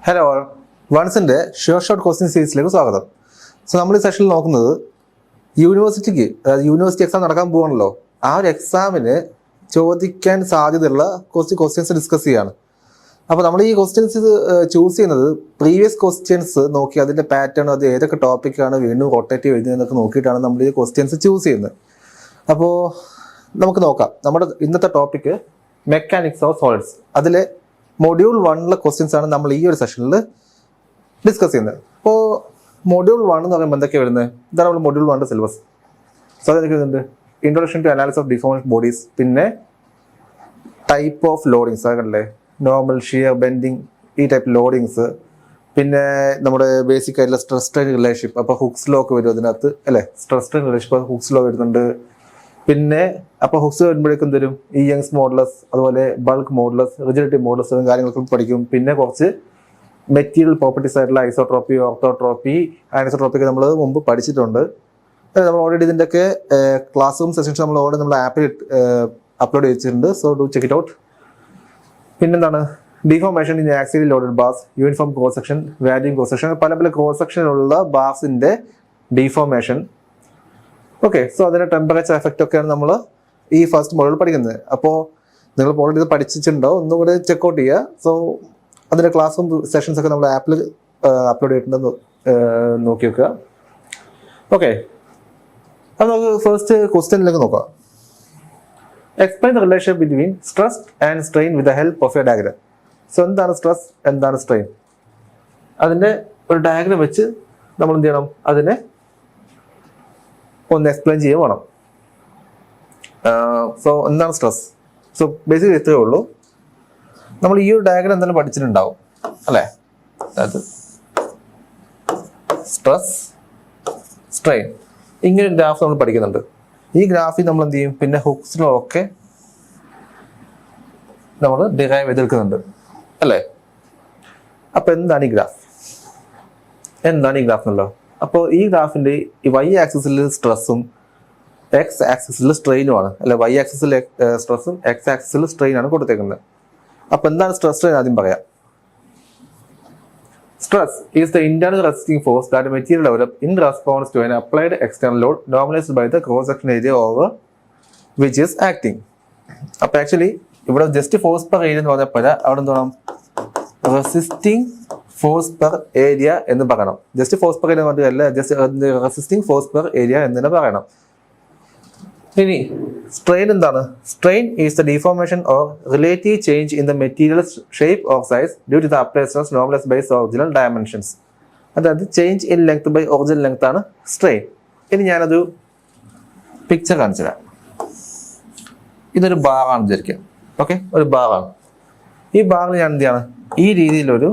Hello വൺസിൻ്റെ short question സീരീസിലേക്ക് സ്വാഗതം. So നമ്മൾ ഈ സെഷനിൽ നോക്കുന്നത് യൂണിവേഴ്സിറ്റിക്ക്, അതായത് യൂണിവേഴ്സിറ്റി എക്സാം നടക്കാൻ പോകണല്ലോ, ആ ഒരു എക്സാമിന് ചോദിക്കാൻ സാധ്യതയുള്ള കുറച്ച് ക്വസ്റ്റ്യൻസ് ഡിസ്കസ് ചെയ്യാണ്. അപ്പോൾ നമ്മൾ ഈ ക്വസ്റ്റ്യൻസ് ചൂസ് ചെയ്യുന്നത് പ്രീവിയസ് ക്വസ്റ്റ്യൻസ് നോക്കി അതിൻ്റെ പാറ്റേൺ, അത് ഏതൊക്കെ ടോപ്പിക്കാണ് വീണ്ടും റൊട്ടേറ്റ് എഴുതുന്നതൊക്കെ നോക്കിയിട്ടാണ് നമ്മൾ ഈ ക്വസ്റ്റ്യൻസ് ചൂസ് ചെയ്യുന്നത്. അപ്പോൾ നമുക്ക് നോക്കാം. നമ്മുടെ ഇന്നത്തെ ടോപ്പിക്ക് മെക്കാനിക്സ് ഓഫ് സോളിഡ്സ്. അതിലെ മൊഡ്യൂൾ 1 ക്വസ്റ്റ്യൻസ് ആണ് നമ്മൾ ഈ ഒരു സെഷനിൽ ഡിസ്കസ് ചെയ്യുന്നത്. അപ്പോൾ മൊഡ്യൂൾ 1 എന്ന് പറയുമ്പോൾ എന്തൊക്കെയാണ് വരുന്നത്? ഇതാണ് നമ്മൾ മൊഡ്യൂൾ 1 സിലബസ്. സോ അതൊക്കെ വരുന്നുണ്ട്. Introduction to analysis of deformation bodies, പിന്നെ ടൈപ്പ് ഓഫ് ലോഡിങ്സ്, അതല്ലേ നോർമൽ, ഷിയർ, ബെൻഡിങ്, ഈ ടൈപ്പ് ലോഡിങ്സ്, പിന്നെ നമ്മുടെ ബേസിക് ആയിട്ടുള്ള സ്ട്രെസ് സ്ട്രെയിൻ റിലേഷൻഷിപ്പ്. അപ്പോൾ ഹുക്സ് ലോ ഒക്കെ വരും അതിനകത്ത്, അല്ലേ? Stress strain relationship, Hooke's law വരുന്നുണ്ട്. പിന്നെ അപ്പോൾ ഹുക്സ് വരുമ്പോഴേക്കും തരും ഈ യങ്സ് മോഡുലസ്, അതുപോലെ ബൾക്ക് മോഡുലസ്, റിജിഡിറ്റി മോഡുലസ് കാര്യങ്ങളൊക്കെ പഠിക്കും. പിന്നെ കുറച്ച് മെറ്റീരിയൽ പ്രോപ്പർട്ടീസ് ആയിട്ടുള്ള ഐസോട്രോപ്പി, ഓർത്തോട്രോപ്പി, ആനിസോട്രോപ്പി ഒക്കെ നമ്മൾ മുമ്പ് പഠിച്ചിട്ടുണ്ട്. നമ്മൾ ഓൾറെഡി ഇതിൻ്റെയൊക്കെ ക്ലാസ്സും സെഷൻസും നമ്മൾ ഓൾറെഡി നമ്മൾ ആപ്പിൽ അപ്ലോഡ് ചെയ്തിട്ടുണ്ട്. So do check it out. പിന്നെന്താണ് deformation in axially loaded bars, uniform cross section, varying cross section, പല പല ക്രോസ് സെക്ഷനുള്ള ബാർസിന്റെ ഡിഫോർമേഷൻ. ഓക്കെ, സോ അതിന്റെ ടെമ്പറേച്ചർ എഫക്റ്റ് ഒക്കെയാണ് നമ്മൾ ഈ ഫസ്റ്റ് മോഡൽ പഠിക്കുന്നത്. അപ്പോൾ നിങ്ങൾ ഓൾറെഡി ഇത് പഠിച്ചിട്ടുണ്ടോ, ഒന്നും കൂടെ ചെക്കൗട്ട് ചെയ്യുക. സോ അതിന്റെ ക്ലാസ്സും സെഷൻസ് ഒക്കെ നമ്മൾ ആപ്പിൽ അപ്ലോഡ് ചെയ്തിട്ടുണ്ടെന്ന് നോക്കി വെക്കുക. ഓക്കെ, അത് നമുക്ക് ഫസ്റ്റ് ക്വസ്റ്റ്യനിലേക്ക് നോക്കാം. Explain the relation between stress and strain with the help of A diagram. So എന്താണ് സ്ട്രെസ്, എന്താണ് സ്ട്രെയിൻ? അതിന്റെ ഒരു ഡയഗ്രാം വെച്ച് നമ്മൾ എന്ത് ചെയ്യണം, അതിനെ ഒന്ന് എക്സ്പ്ലെയിൻ ചെയ്യാൻ വേണം. സോ എന്താണ് സ്ട്രെസ്? സോ ബേസിക്കലി ഇത്രയേ ഉള്ളൂ. നമ്മൾ ഈ ഒരു ഡയഗ്രാം എന്തായാലും പഠിച്ചിട്ടുണ്ടാവും, അല്ലേ? അതായത് സ്ട്രെസ്, സ്ട്രെയിൻ, ഇങ്ങനെ ഒരു ഗ്രാഫ് നമ്മൾ പഠിക്കുന്നുണ്ട്. ഈ ഗ്രാഫിൽ നമ്മൾ എന്ത് ചെയ്യും, പിന്നെ ഹുക്സിലോ ഒക്കെ നമ്മൾ ഡിറൈവ് ചെയ്തെടുക്കുന്നുണ്ട്, അല്ലേ? അപ്പൊ എന്താണ് ഈ ഗ്രാഫ്, എന്താണ് ഈ ഗ്രാഫ് എന്നുള്ളത്? അപ്പോൾ ഈ ഗ്രാഫിന്റെ ഈ വൈ ആക്സിസിൽ സ്ട്രെസ്സും എക്സ് ആക്സിസിൽ സ്ട്രെയിനുമാണ്, അല്ലെ? വൈ ആക്സിസിൽ സ്ട്രെസ്സും എക്സ് ആക്സിസിൽ സ്ട്രെയിൻ ആണ് കൊടുത്തേക്കുന്നത്. അപ്പൊ എന്താണ് സ്ട്രെസ് സ്ട്രെയിൻ ആദ്യം പറയാം. Stress is the internal resisting force that material develop in response to an applied external load normalised by the cross section area over which is acting. അപ്പൊ ആക്ച്വലി ഇവിടെ just force per area എന്ന് പറഞ്ഞപ്പോൾ അവിടെ എന്താണ് resisting force per area എന്ന് പറയണം. Just force per area മാത്രമല്ല, just resisting force per area എന്ന് തന്നെ പറയണം. ഇനി സ്ട്രെയിൻ എന്താണ്? Strain is the deformation or relative change in the material shape or size due to the applied stress normalized by original dimensions. അതായത് change in length by original length ആണ് strain. ഇനി ഞാനത് picture കാണിച്ചു തരാം. ഇതൊരു ബാറാണ് വിചാരിക്കുക. Okay, ഒരു ബാറാണ്. ഈ ബാറിൽ ഞാൻ എന്ത് ചെയ്യാണ്, ഈ രീതിയിലൊരു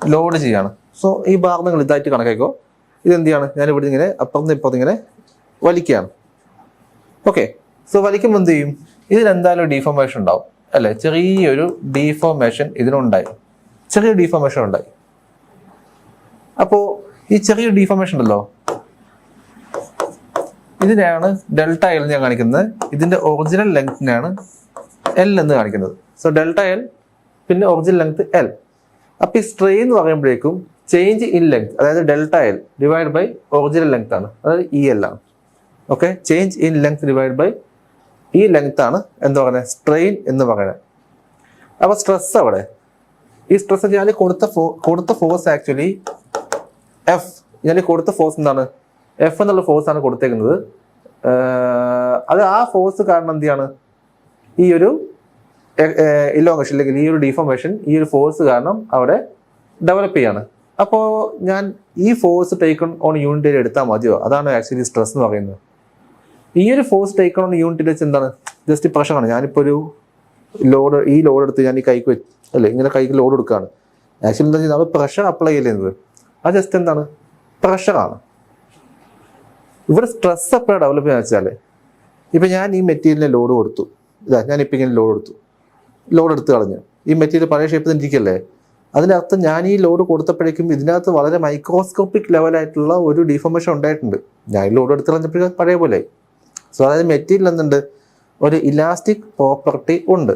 ലോഡ് ചെയ്യാണ്. സോ ഈ ബാർ നിങ്ങൾ ഇതായിട്ട് കണക്കാക്കോ. ഇതെന്ത് ചെയ്യാണ്, ഞാൻ ഇവിടെ ഇങ്ങനെ അപ്പുറത്ത് ഇപ്പുറത്ത് ഇങ്ങനെ വലിക്കുകയാണ്. ഓക്കെ, സോ വലിക്കുമ്പോൾ എന്ത് ചെയ്യും, ഇതിനെന്തായാലും ഡീഫോർമേഷൻ ഉണ്ടാവും, അല്ലെ? ചെറിയൊരു ഡീഫോർമേഷൻ ഇതിനുണ്ടായി, ചെറിയൊരു ഡീഫോർമേഷൻ ഉണ്ടായി. അപ്പോൾ ഈ ചെറിയൊരു ഡീഫോർമേഷൻ ഉണ്ടല്ലോ, ഇതിനെയാണ് ഡെൽറ്റ എൽ ഞാൻ കാണിക്കുന്നത്. ഇതിന്റെ ഒറിജിനൽ ലെങ്തിനാണ് എൽ എന്ന് കാണിക്കുന്നത്. സോ ഡെൽറ്റ എൽ പിന്നെ ഒറിജിനൽ ലെങ്ത് എൽ. അപ്പൊ ഈ സ്ട്രെയിൻ എന്ന് പറയുമ്പോഴേക്കും ചേഞ്ച് ഇൻ ലെങ്ത്, അതായത് delta L divide by original length ആണ്, അതായത് ഇ എൽ ആണ്. Okay, change in length divide by ഈ ലെങ്ത് ആണ് എന്താ പറയുന്നത്, സ്ട്രെയിൻ എന്ന് പറയുന്നത്. അപ്പൊ സ്ട്രെസ് അവിടെ, ഈ സ്ട്രെസ് ഞാൻ കൊടുത്ത ഫോഴ്സ് ആക്ച്വലി എഫ്, ഞാൻ കൊടുത്ത ഫോഴ്സ് എന്താണ്, എഫ് എന്നുള്ള ഫോഴ്സ് ആണ് കൊടുത്തേക്കുന്നത്. അത് ആ ഫോഴ്സ് കാരണം എന്ത് ചെയ്യാണ്, ഈ ഒരു ഇലോങ്ങേഷൻ അല്ലെങ്കിൽ ഈ ഒരു ഡിഫോർമേഷൻ ഈ ഒരു ഫോഴ്സ് കാരണം അവിടെ ഡെവലപ്പ് ചെയ്യാണ്. അപ്പോൾ ഞാൻ ഈ ഫോഴ്സ് ടേക്കൺ ഓൺ യൂണിറ്റ് എടുത്താൽ മതിയോ? അതാണ് ആക്ച്വലി സ്ട്രെസ് എന്ന് പറയുന്നത്. ഈ ഒരു ഫോഴ്സ് ടേക്കൺ ഓൺ യൂണിറ്റ് വെച്ച് എന്താണ്, ജസ്റ്റ് പ്രഷറാണ്. ഞാനിപ്പോൾ ഒരു ലോഡ്, ഈ ലോഡ് എടുത്ത് ഞാൻ ഈ കൈക്ക് വെച്ച്, അല്ലേ, ഇങ്ങനെ കൈക്ക് ലോഡ് എടുക്കുകയാണ്. ആക്ച്വലി എന്താ വെച്ചാൽ നമ്മൾ പ്രഷർ അപ്ലൈ ചെയ്യുന്നത്, അത് ജസ്റ്റ് എന്താണ്, പ്രഷറാണ്. ഇവിടെ സ്ട്രെസ് എപ്പോഴാണ് ഡെവലപ്പ് ചെയ്യുക വെച്ചാൽ, ഇപ്പം ഞാൻ ഈ മെറ്റീരിയലിനെ ലോഡ് കൊടുത്തു, ഇതാ ഞാനിപ്പോൾ ഇങ്ങനെ ലോഡ് എടുത്ത് കളഞ്ഞു. ഈ മെറ്റീരിയൽ പഴയ ഷേപ്പിൽ തന്നെ ഇരിക്കല്ലേ, അതിനർത്ഥം ഞാൻ ഈ ലോഡ് കൊടുത്തപ്പോഴേക്കും ഇതിനകത്ത് വളരെ മൈക്രോസ്കോപ്പിക് ലെവലായിട്ടുള്ള ഒരു ഡിഫോർമേഷൻ ഉണ്ടായിട്ടുണ്ട്. ഞാൻ ഈ ലോഡ് എടുത്ത് കളഞ്ഞപ്പോഴേക്കും പഴയ പോലെ. സോ അതായത് മെറ്റീരിയൽ എന്തുണ്ട്, ഒരു ഇലാസ്റ്റിക് പ്രോപ്പർട്ടി ഉണ്ട്.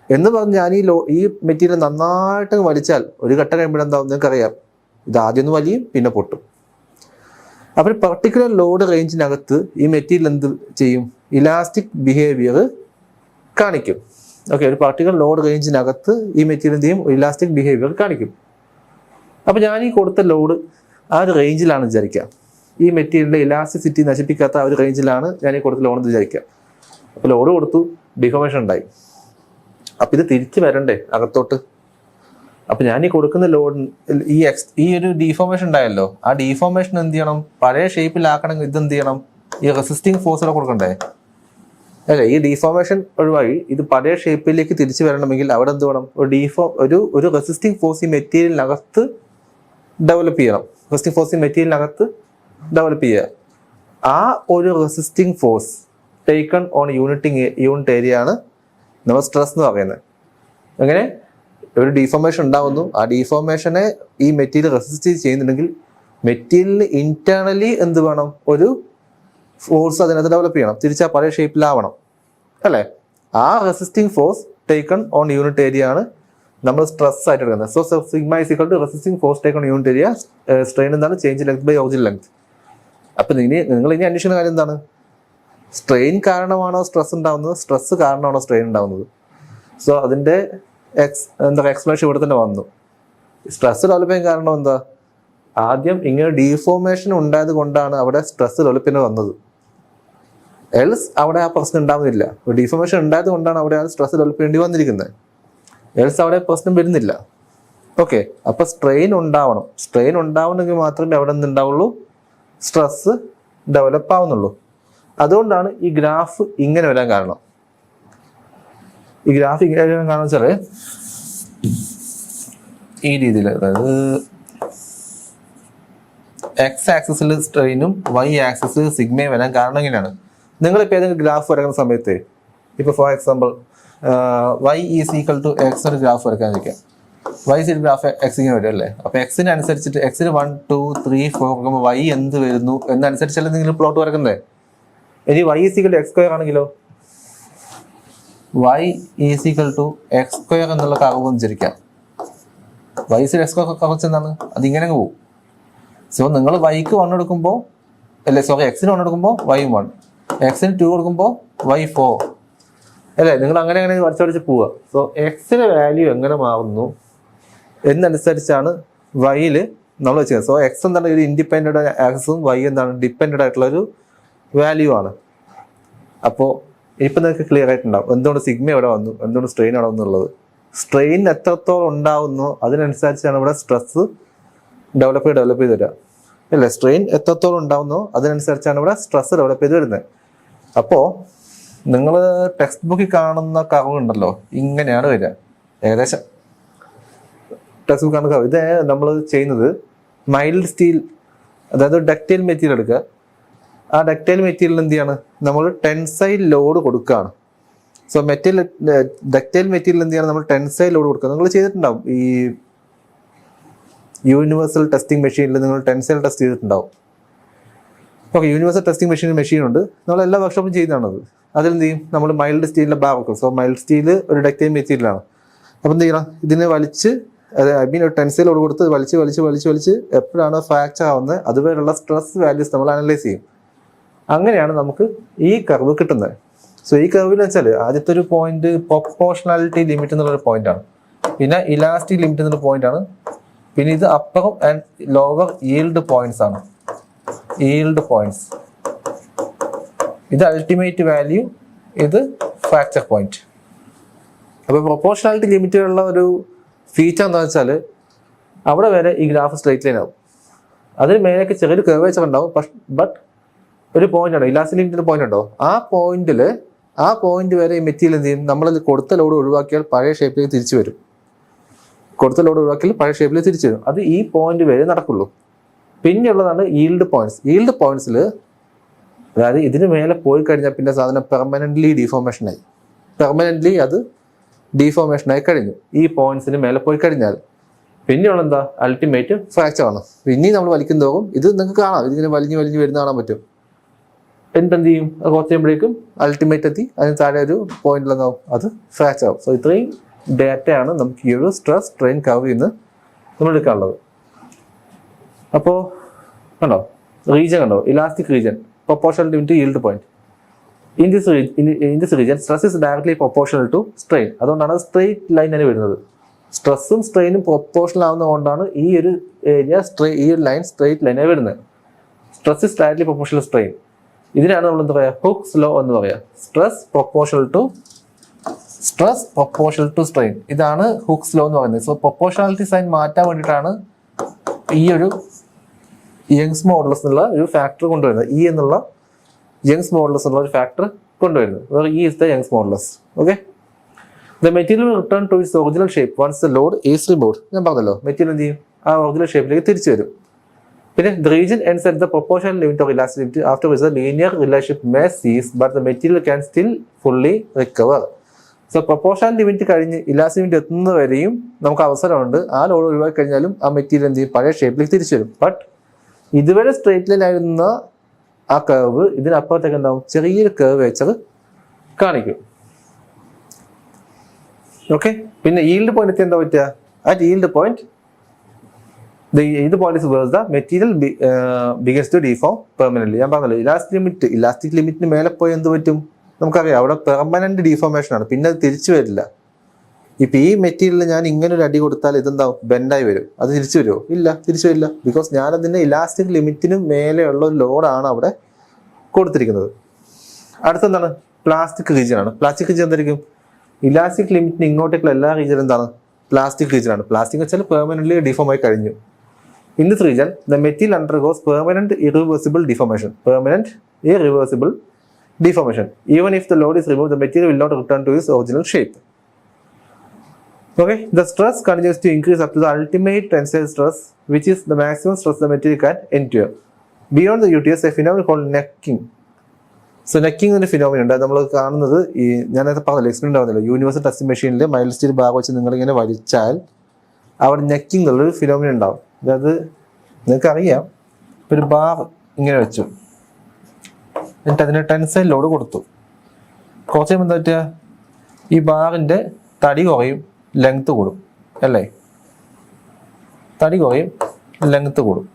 എന്ന് പറഞ്ഞ് ഞാൻ ഈ മെറ്റീരിയൽ നന്നായിട്ട് വലിച്ചാൽ ഒരു ഘട്ടം കഴിയുമ്പോഴെന്താവും നിങ്ങൾക്കറിയാം, ഇത് ആദ്യം ഒന്ന് വലിയും പിന്നെ പൊട്ടും. അപ്പോൾ പർട്ടിക്കുലർ ലോഡ് റേഞ്ചിനകത്ത് ഈ മെറ്റീരിയൽ എന്ത് ചെയ്യും? ഇലാസ്റ്റിക് ബിഹേവിയർ കാണിക്കും. ഓക്കെ, ഒരു പർട്ടിക്കുലർ ലോഡ് റേഞ്ചിനകത്ത് ഈ മെറ്റീരിയൽ എന്ത് ചെയ്യും? ഇലാസ്റ്റിക് ബിഹേവിയർ കാണിക്കും. അപ്പോൾ ഞാൻ ഈ കൊടുത്ത ലോഡ് ആ ഒരു റേഞ്ചിലാണ് വിചാരിക്കുക, ഈ മെറ്റീരിയലിൻ്റെ ഇലാസ്റ്റിസിറ്റി നശിപ്പിക്കാത്ത ആ ഒരു റേഞ്ചിലാണ് ഞാൻ ഈ കൊടുത്ത ലോഡ് എന്ന് വിചാരിക്കുക. അപ്പോൾ ലോഡ് കൊടുത്തു, ഡിഫോർമേഷൻ ഉണ്ടായി. അപ്പോൾ ഇത് തിരിച്ച് വരണ്ടേ അകത്തോട്ട്? അപ്പോൾ ഞാൻ ഈ കൊടുക്കുന്ന ലോഡ് ഈ ഒരു ഡീഫോർമേഷൻ ഉണ്ടായല്ലോ, ആ ഡീഫോർമേഷൻ എന്ത് ചെയ്യണം? പഴയ ഷേപ്പിലാക്കണമെങ്കിൽ ഇത് എന്ത് ചെയ്യണം? ഈ റെസിസ്റ്റിംഗ് ഫോഴ്സ് കൊടുക്കണ്ടേ? അല്ലേ, ഈ ഡീഫോർമേഷൻ ഒഴിവായി ഇത് പഴയ ഷേപ്പിലേക്ക് തിരിച്ചു വരണമെങ്കിൽ അവിടെ എന്ത് വേണം? ഒരു റെസിസ്റ്റിംഗ് ഫോഴ്സ് ഈ മെറ്റീരിയലിനകത്ത് ഡെവലപ്പ് ചെയ്യണം. റെസിസ്റ്റിംഗ് ഫോഴ്സ് ഈ മെറ്റീരിയലിനകത്ത് ഡെവലപ്പ് ചെയ്യുക. ആ ഒരു resisting force taken on unit area ആണ് നമ്മൾ സ്ട്രെസ് എന്ന് പറയുന്നത്. അങ്ങനെ ഒരു ഡീഫോർമേഷൻ ഉണ്ടാവുന്നു, ആ ഡീഫോർമേഷനെ ഈ മെറ്റീരിയൽ റെസിസ്റ്റ് ചെയ്യുന്നുണ്ടെങ്കിൽ മെറ്റീരിയലിന് ഇന്റേണലി എന്ത് വേണം? ഒരു ഫോഴ്സ് അതിനകത്ത് ഡെവലപ്പ് ചെയ്യണം, തിരിച്ചാൽ പഴയ ഷേപ്പിലാവണം, അല്ലേ? ആ resisting force taken on unit area ആണ് നമ്മൾ സ്ട്രെസ് ആയിട്ട് എടുക്കുന്നത്. So sigma is equal to resisting force taken on unit area. Strain എന്താണ്? Change length by original length. അപ്പം നിങ്ങൾ ഇനി അന്വേഷിക്കുന്ന കാര്യം എന്താണ്? സ്ട്രെയിൻ കാരണമാണോ സ്ട്രെസ് ഉണ്ടാവുന്നത്? സ്ട്രെസ് കാരണമാണോ സ്ട്രെയിൻ ഉണ്ടാവുന്നത്? സോ അതിൻ്റെ എക്സ്പ്ലനേഷൻ ഇവിടെ തന്നെ വന്നു. സ്ട്രെസ് ഡെവലപ്പ് ചെയ്യാൻ കാരണം എന്താ? ആദ്യം ഇങ്ങനെ ഡീഫോർമേഷൻ ഉണ്ടായത് കൊണ്ടാണ് അവിടെ സ്ട്രെസ് ഡെവലപ്പിന് വന്നത്. എൽസ് അവിടെ ആ പ്രശ്നം ഉണ്ടാവുന്നില്ല. ഡീഫോർമേഷൻ ഉണ്ടായത് കൊണ്ടാണ് അവിടെ ആ സ്ട്രെസ് ഡെവലപ്പ് ചെയ്യേണ്ടി വന്നിരിക്കുന്നത്. എൽസ് അവിടെ പ്രശ്നം വരുന്നില്ല. ഓക്കെ, അപ്പൊ സ്ട്രെയിൻ ഉണ്ടാവണം. സ്ട്രെയിൻ ഉണ്ടാവണമെങ്കിൽ മാത്രമേ അവിടെ നിന്നുണ്ടാവുള്ളൂ സ്ട്രെസ് ഡെവലപ്പ് ആവുന്നുള്ളൂ. അതുകൊണ്ടാണ് ഈ ഗ്രാഫ് ഇങ്ങനെ വരാൻ കാരണം. ഈ ഗ്രാഫ് ഇങ്ങനെ വരാൻ കാരണം വെച്ചാൽ ഈ രീതിയിൽ, അതായത് എക്സ് ആക്സിസിൽ സ്ട്രെയിനും വൈ ആക്സിസിൽ സിഗ്മയും വരാൻ കാരണം ഇങ്ങനെയാണ്. നിങ്ങളിപ്പോൾ ഏതെങ്കിലും ഗ്രാഫ് വരയ്ക്കുന്ന സമയത്ത്, ഇപ്പോൾ for example y is equal to x ഒരു ഗ്രാഫ് വരയ്ക്കാൻ വയ്ക്കാം. വൈ സീഡ് ഗ്രാഫ് എക്സ് ഇങ്ങനെ വരും അല്ലേ? അപ്പോൾ എക്സിന് അനുസരിച്ചിട്ട് എക്സിന് 1 2 3 4 നോക്കുമ്പോൾ വൈ എന്ത് വരുന്നു എന്നനുസരിച്ചല്ലേ നിങ്ങൾ പ്ലോട്ട് വരക്കുന്നത്. ഇനി y is equal to x square ആണെങ്കിലോ, y is equal to x square എന്നുള്ള കർവ് വിചാരിക്കാം. വൈ സീഡ് എക്സ് സ്ക്വയർ കർവ് എന്താണ്? അതിങ്ങനെ പോകും. സോ നിങ്ങൾ വൈക്ക് 1 എടുക്കുമ്പോൾ, എക്സിന് 1 എടുക്കുമ്പോൾ വൈ 1, എക്സിന് 2 കൊടുക്കുമ്പോൾ വൈ 4 അല്ലേ? നിങ്ങൾ അങ്ങനെ വരച്ച് പോവുക. സോ എക്സിന്റെ വാല്യൂ എങ്ങനെ മാറുന്നു എന്നനുസരിച്ചാണ് വൈയിൽ നമ്മൾ വെച്ചത്. സോ എക്സ് എന്താണ്? ഒരു ഇൻഡിപെൻഡന്റ് ആക്സസും വൈ എന്താണ്? ഡിപ്പെൻഡന്റ് ആയിട്ടുള്ള ഒരു വാല്യൂ ആണ്. അപ്പോൾ ഇപ്പം നിങ്ങൾക്ക് ക്ലിയർ ആയിട്ടുണ്ടാവും എന്തുകൊണ്ട് സിഗ്മ എവിടെ വന്നു, എന്തുകൊണ്ട് സ്ട്രെയിൻ അവിടെ വന്നുള്ളത്. സ്ട്രെയിൻ എത്രത്തോളം ഉണ്ടാവുന്നു അതിനനുസരിച്ചാണ് ഇവിടെ സ്ട്രെസ് ഡെവലപ്പ് ചെയ്ത് വരിക അല്ലേ? സ്ട്രെയിൻ എത്രത്തോളം ഉണ്ടാവുന്നോ അതിനനുസരിച്ചാണ് ഇവിടെ സ്ട്രെസ് ഡെവലപ്പ് ചെയ്ത് വരുന്നത്. അപ്പോൾ നിങ്ങൾ ടെക്സ്റ്റ് ബുക്കിൽ കാണുന്ന കർവ് ഉണ്ടല്ലോ, ഇങ്ങനെയാണ് വരിക ഏകദേശം. ടെക്സ്റ്റ് ബുക്ക് കാണുന്ന കർവ് ഇത് നമ്മൾ ചെയ്യുന്നത് മൈൽഡ് സ്റ്റീൽ, അതായത് ഡക്റ്റൈൽ മെറ്റീരിയൽ എടുക്കുക. ആ ഡക്റ്റൈൽ മെറ്റീരിയൽ എന്ത് ചെയ്യാണ്? നമ്മൾ ടെൻസൈൽ ലോഡ് കൊടുക്കുകയാണ്. സോ ഡക്റ്റൈൽ മെറ്റീരിയൽ എന്ത് ചെയ്യണം? നമ്മൾ ടെൻസൈൽ ലോഡ് കൊടുക്കുക. നിങ്ങൾ ചെയ്തിട്ടുണ്ടാവും ഈ യൂണിവേഴ്സൽ ടെസ്റ്റിംഗ് മെഷീനിൽ നിങ്ങൾ ടെൻസൈൽ ടെസ്റ്റ് ചെയ്തിട്ടുണ്ടാവും. ഓക്കെ, യൂണിവേഴ്സൽ ടെസ്റ്റിംഗ് മെഷീനുണ്ട്, നമ്മൾ എല്ലാ വർക്ക്ഷോപ്പും ചെയ്യുന്നതാണത്. അതിലെന്ത് ചെയ്യും? നമ്മൾ മൈൽഡ് സ്റ്റീലിൻ്റെ ബാർ വെക്കും. സോ മൈൽഡ് സ്റ്റീൽ ഒരു ഡക്റ്റൈൽ മെറ്റീരിയലാണ്. അപ്പോൾ എന്ത് ചെയ്യണം? ഇതിനെ വലിച്ച്, ഒരു ടെൻസൈൽ ലോഡ് കൊടുത്ത് വലിച്ച് എപ്പോഴാണ് ഫ്രാക്ചർ ആവുന്നത് അതുവരെയുള്ള സ്ട്രെസ് വാല്യൂസ് നമ്മൾ അനലൈസ് ചെയ്യും. അങ്ങനെയാണ് നമുക്ക് ഈ കർവ് കിട്ടുന്നത്. സോ ഈ കർവിൽ വെച്ചാൽ ആദ്യത്തെ ഒരു പോയിന്റ് പ്രൊപ്പോർഷണാലിറ്റി ലിമിറ്റ് എന്നുള്ളൊരു പോയിന്റാണ്, പിന്നെ ഇലാസ്റ്റിക് ലിമിറ്റ് എന്നുള്ള പോയിന്റാണ്, പിന്നെ ഇത് അപ്പറും ആൻഡ് ലോവർ ഈൽഡ് പോയിന്റ്സ് ആണ്. ഈൽഡ് പോയിന്റ്സ് ഇത് അൾട്ടിമേറ്റ് വാല്യൂ, ഇത് ഫ്രാക്ചർ പോയിന്റ്. അപ്പോൾ പ്രൊപ്പോർഷണാലിറ്റി ലിമിറ്റിലുള്ള ഒരു ഫീച്ചർ എന്താ വെച്ചാൽ അവിടെ വരെ ഈ ഗ്രാഫ് സ്ട്രൈറ്റ് ലൈൻ ആവും. അതിന് മേലേക്ക് ചെറിയൊരു കർവേച്ചർ ഉണ്ടാവും. ബട്ട് ഒരു പോയിന്റ് ഉണ്ടോ, ഇലാസ്റ്റിക് ലിമിറ്റിന്റെ പോയിന്റ് ഉണ്ടോ, ആ പോയിന്റ് വരെ ഈ മെറ്റീരിയൽ എന്ത് ചെയ്യും? നമ്മൾ കൊടുത്ത ലോഡ് ഒഴിവാക്കിയാൽ പഴയ ഷേപ്പിലേക്ക് തിരിച്ചു വരും. അത് ഈ പോയിന്റ് വരെ നടക്കുള്ളൂ. പിന്നെയുള്ളതാണ് ഈൽഡ് പോയിന്റ്സ്. ഈൽഡ് പോയിന്റ്സിൽ അതായത് ഇതിന് മേലെ പോയി കഴിഞ്ഞാൽ പിന്നെ സാധനം പെർമനൻ്റ്ലി അത് ഡീഫോർമേഷനായി കഴിഞ്ഞു. ഈ പോയിന്റ്സിന് മേലെ പോയി കഴിഞ്ഞാൽ പിന്നെയുള്ള എന്താ? അൾട്ടിമേറ്റ് ഫ്രാക്ചർ ആണ്. പിന്നെയും നമ്മൾ വലിക്കുന്നതോറും ഇത് നിങ്ങൾക്ക് കാണാം, ഇതിങ്ങനെ വലിഞ്ഞ് വരുന്ന കാണാൻ പറ്റും. എന്നിട്ട് എന്ത് ചെയ്യും? കുറച്ച് കഴിയുമ്പോഴേക്കും അൾട്ടിമേറ്റ് എത്തി അതിന് താഴെ ഒരു പോയിന്റിലെന്നാവും അത് ഫ്രാക്ചർ ആവും. സോ ഇത്രയും ഡാറ്റയാണ് നമുക്ക് ഈ ഒരു സ്ട്രെസ് സ്ട്രെയിൻ കർവിൽ നിന്ന് നമ്മൾ എടുക്കാനുള്ളത്. അപ്പോൾ കണ്ടോ, റീജിയൻ കണ്ടോ, elastic region proportional to yield point. In this region stress is directly proportional to strain. അതുകൊണ്ടാണ് സ്ട്രെയിറ്റ് ലൈൻ തന്നെ വരുന്നത്. സ്ട്രെസ്സും സ്ട്രെയിനും പ്രൊപ്പോർഷണൽ ആവുന്നതുകൊണ്ടാണ് ഈ ഒരു ഏരിയ ഈ ഒരു ലൈൻ സ്ട്രെയിറ്റ് ലൈനായി വരുന്നത്. Stress is directly proportional strain. ഇതിനാണ് നമ്മൾ എന്താ പറയുക, ഹുക്സ് ലോ എന്ന് പറയുക. സ്ട്രെസ് പ്രൊപ്പോർഷണൽ ടു സ്ട്രെയിൻ, ഇതാണ് ഹുക്സ് ലോ എന്ന് പറയുന്നത്. സോ പ്രൊപ്പോർഷണാലിറ്റി സൈൻ മാറ്റാൻ വേണ്ടിയിട്ടാണ് ഈ ഒരു യങ്സ് മോഡുലസ് എന്നുള്ള ഒരു ഫാക്ടർ കൊണ്ടുവരുന്നത്. ഇ എന്നുള്ള യങ്സ് മോഡുലസ് എന്നുള്ള ഒരു ഫാക്ടർ കൊണ്ടുവരുന്നത്. E is the Young's modulus. Okay, the material return to its original shape once the load is removed. ഞാൻ പറഞ്ഞല്ലോ, മെറ്റീരിയൽ എന്ത് ചെയ്യും, ആ ഒറിജിനൽ ഷേപ്പിലേക്ക് തിരിച്ചു വരും. പിന്നെ the region ends at the proportional limit of elasticity after which the linear relationship may cease but the material can still fully recover. So proportional limit കഴിഞ്ഞ് elasticity എത്തുന്നത് വരെയും നമുക്ക് അവസരമുണ്ട്. ആ ലോഡ് ഒഴിവാക്കി കഴിഞ്ഞാലും ആ മെറ്റീരിയൽ എന്ത് ചെയ്യും, പഴയ ഷേപ്പിലേക്ക് തിരിച്ചു വരും. ബട്ട് ഇതുവരെ സ്ട്രെയിറ്റ് ലൈൻ ആയിരുന്ന ആ കർവ് ഇതിനപ്പുറത്തേക്ക് എന്താവും, ചെറിയൊരു കർവ് വെച്ചത് കാണിക്കും. ഓക്കെ, പിന്നെ yield പോയിന്റ് എത്തി എന്താ പറ്റുക, at yield point the point is where the material begins to deform permanently. ഞാൻ പറഞ്ഞല്ലോ, ഇലാസ്റ്റിക് ലിമിറ്റിന് മേലെ പോയി എന്ത് പറ്റും നമുക്കറിയാം, അവിടെ പെർമനന്റ് ഡീഫോർമേഷൻ ആണ്, പിന്നെ അത് തിരിച്ചു വരില്ല. ഇപ്പൊ ഈ മെറ്റീരിയലിൽ ഞാൻ ഇങ്ങനെ ഒരു അടി കൊടുത്താൽ ഇതെന്താവും, ബെൻഡായി വരും. അത് തിരിച്ചു വരുമോ? ഇല്ല, തിരിച്ചു വരില്ല. ബിക്കോസ് ഞാനതിന്റെ ഇലാസ്റ്റിക് ലിമിറ്റിന് മേലെയുള്ള ഒരു ലോഡാണ് അവിടെ കൊടുത്തിരിക്കുന്നത്. അടുത്തെന്താണ്, പ്ലാസ്റ്റിക് റീജിയൻ ആണ്. പ്ലാസ്റ്റിക് റീജിയൻ എന്തായിരിക്കും, ഇലാസ്റ്റിക് ലിമിറ്റിന് ഇങ്ങോട്ടേക്കുള്ള എല്ലാ റീജിയനും എന്താണ്, പ്ലാസ്റ്റിക് റീജിയൻ ആണ്. പ്ലാസ്റ്റിക് വെച്ചാൽ പെർമനന്റ്ലി ഡിഫോം ആയി കഴിഞ്ഞു. In this region, the material undergoes permanent irreversible deformation. Even if the load is removed, the material will not return to its original shape. Okay, the stress continues to increase up to the ultimate tensile stress, which is the maximum stress the material can endure. Beyond the UTS, a phenomenon called necking. So necking ഒരു phenomena ഉണ്ട്. നമ്മൾ കാണുന്നത് ഈ ഞാനത് പറഞ്ഞല്ലോ, experiment ആവുന്നില്ല, universal testing മെഷീനിൽ mild steel ഭാഗം വെച്ച് നിങ്ങളിങ്ങനെ വലിച്ചാൽ അവിടെ നെക്കിംഗ് എന്നുള്ളൊരു ഫിനോമിന ഉണ്ടാവും. അതായത് നിങ്ങൾക്കറിയാം, ഒരു ബാർ ഇങ്ങനെ വെച്ചു, എന്നിട്ട് അതിന് ടെൻസൈൽ ലോഡ് കൊടുത്തു. കുറച്ച് കഴിയുമ്പോൾ എന്താ പറ്റുക, ഈ ബാറിൻ്റെ തടി കുറയും, ലെങ്ത് കൂടും അല്ലേ, തടി കുറയും, ലെങ്ത് കൂടും.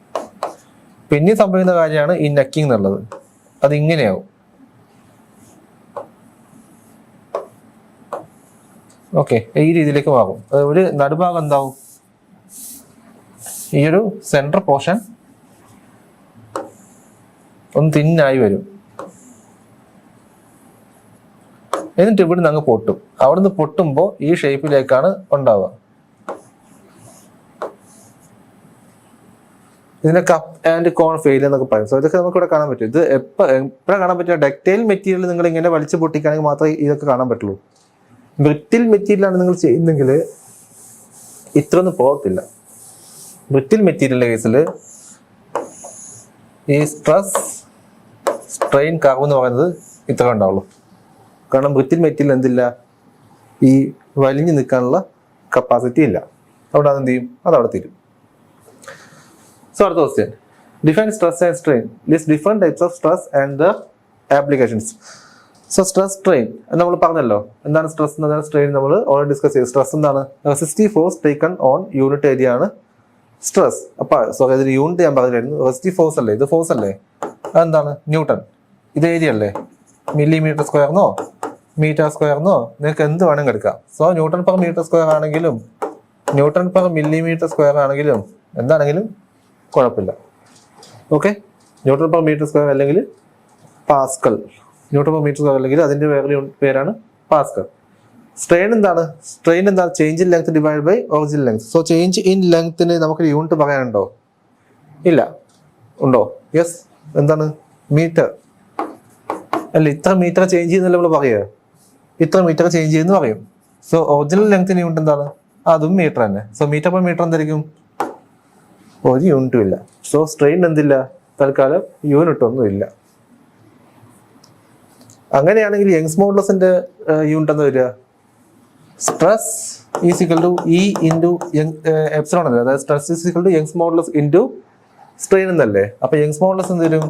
പിന്നെ സംഭവിക്കുന്ന കാര്യമാണ് ഈ നെക്കിംഗ് എന്നുള്ളത്. അതിങ്ങനെയാവും. ഓക്കെ, ഈ രീതിയിലേക്ക് മാറും. ഒരു നടുഭാഗം എന്താവും, ഈ ഒരു സെൻട്രൽ പോർഷൻ ഒന്ന് തിന്നായി വരും. എന്നിട്ട് ഇവിടുന്ന് അങ്ങ് പൊട്ടും. അവിടുന്ന് പൊട്ടുമ്പോൾ ഈ ഷേപ്പിലേക്കാണ് ഉണ്ടാവുക. ഇതിനെ കപ്പ് ആൻഡ് കോൺ ഫെയിൽ എന്നൊക്കെ പറയും. സോ ഇതൊക്കെ നമുക്ക് ഇവിടെ കാണാൻ പറ്റും. ഇത് എപ്പോഴാണ് കാണാൻ പറ്റുക, ഡക്റ്റൈൽ മെറ്റീരിയൽ നിങ്ങൾ ഇങ്ങനെ വലിച്ചു പൊട്ടിക്കുകയാണെങ്കിൽ മാത്രമേ ഇതൊക്കെ കാണാൻ പറ്റുള്ളൂ. ബ്രിറ്റിൽ മെറ്റീരിയലാണ് നിങ്ങൾ ചെയ്യുന്നെങ്കിൽ ഇത്രയൊന്നും പോകത്തില്ല. ബ്രിറ്റിൽ മെറ്റീരിയലിന്റെ കേസിൽ ഈ സ്ട്രെസ് സ്ട്രെയിൻ കർവ് എന്ന് പറയുന്നത് ഇത്ര ഉണ്ടാവുള്ളൂ. കാരണം ബ്രിറ്റിൽ മെറ്റീരിയൽ എന്തില്ല, ഈ വലിഞ്ഞു നിൽക്കാനുള്ള കപ്പാസിറ്റി ഇല്ല. അവിടെ അതെന്ത് ചെയ്യും, അതവിടെ തീരും. സോ അടുത്ത question, define stress and strain. List different types of stress and the applications. So stress strain നമ്മൾ പറഞ്ഞല്ലോ, എന്താണ് സ്ട്രെസ് എന്താണ് സ്ട്രെയിൻ നമ്മൾ ഓൾറെഡി ഡിസ്കസ് ചെയ്തു. സ്ട്രെസ് എന്താണ്, resistive force taken on unit area ആണ് സ്ട്രെസ്. അപ്പൊ സോറി, ഇതിന് യൂണിറ്റ് ഞാൻ പറഞ്ഞിരുന്നു. റെസിസ്റ്റീവ് ഫോഴ്സ് അല്ലേ, ഇത് ഫോഴ്സ് അല്ലേ, അതെന്താണ് ന്യൂട്ടൺ. ഇത് ഏരിയ അല്ലേ, മില്ലിമീറ്റർ സ്ക്വയർന്നോ മീറ്റർ സ്ക്വയർന്നോ നിങ്ങൾക്ക് എന്ത് വേണമെങ്കിൽ എടുക്കാം. So newton per metre square ആണെങ്കിലും ന്യൂട്ടൺ പെർ മില്ലിമീറ്റർ സ്ക്വയർ ആണെങ്കിലും എന്താണെങ്കിലും കുഴപ്പമില്ല. Okay, newton per metre square അല്ലെങ്കിൽ pascal, newton per metre square അല്ലെങ്കിൽ അതിന്റെ വേറെ പേരാണ് പാസ്കൽ. സ്ട്രെയിൻ എന്താണ്, change in length divide by original length. So change in ലെങ്ത്തിന് നമുക്ക് യൂണിറ്റ് പറയാനുണ്ടോ, ഇല്ല. ഉണ്ടോ, യെസ്. എന്താണ്, മീറ്റർ അല്ല, ഇത്ര മീറ്റർ ചേഞ്ച് ചെയ്യുന്നല്ല നമ്മൾ പറയുക, ഇത്ര മീറ്റർ ചേഞ്ച് ചെയ്യുന്നു പറയും. സോ ഒറിജിനൽ ലെങ്ത്തിന് യൂണിറ്റ് എന്താണ്, അതും മീറ്റർ തന്നെ. സോ മീറ്റർ പെർ മീറ്റർ എന്തായിരിക്കും, ഒരു യൂണിറ്റും ഇല്ല. സോ സ്ട്രെയിൻ എന്തില്ല, തൽക്കാലം യൂണിറ്റ് ഒന്നും ഇല്ല. അങ്ങനെയാണെങ്കിൽ യങ്സ് മോഡുലസിന്റെ യൂണിറ്റ് എന്താ വരിക, stress is equal to E into epsilon അല്ലേ. അതായത് stress is equal to Young's modulus into strain എന്നല്ലേ. അപ്പൊ യങ്സ് മോഡുലസ് എന്ത് വരും,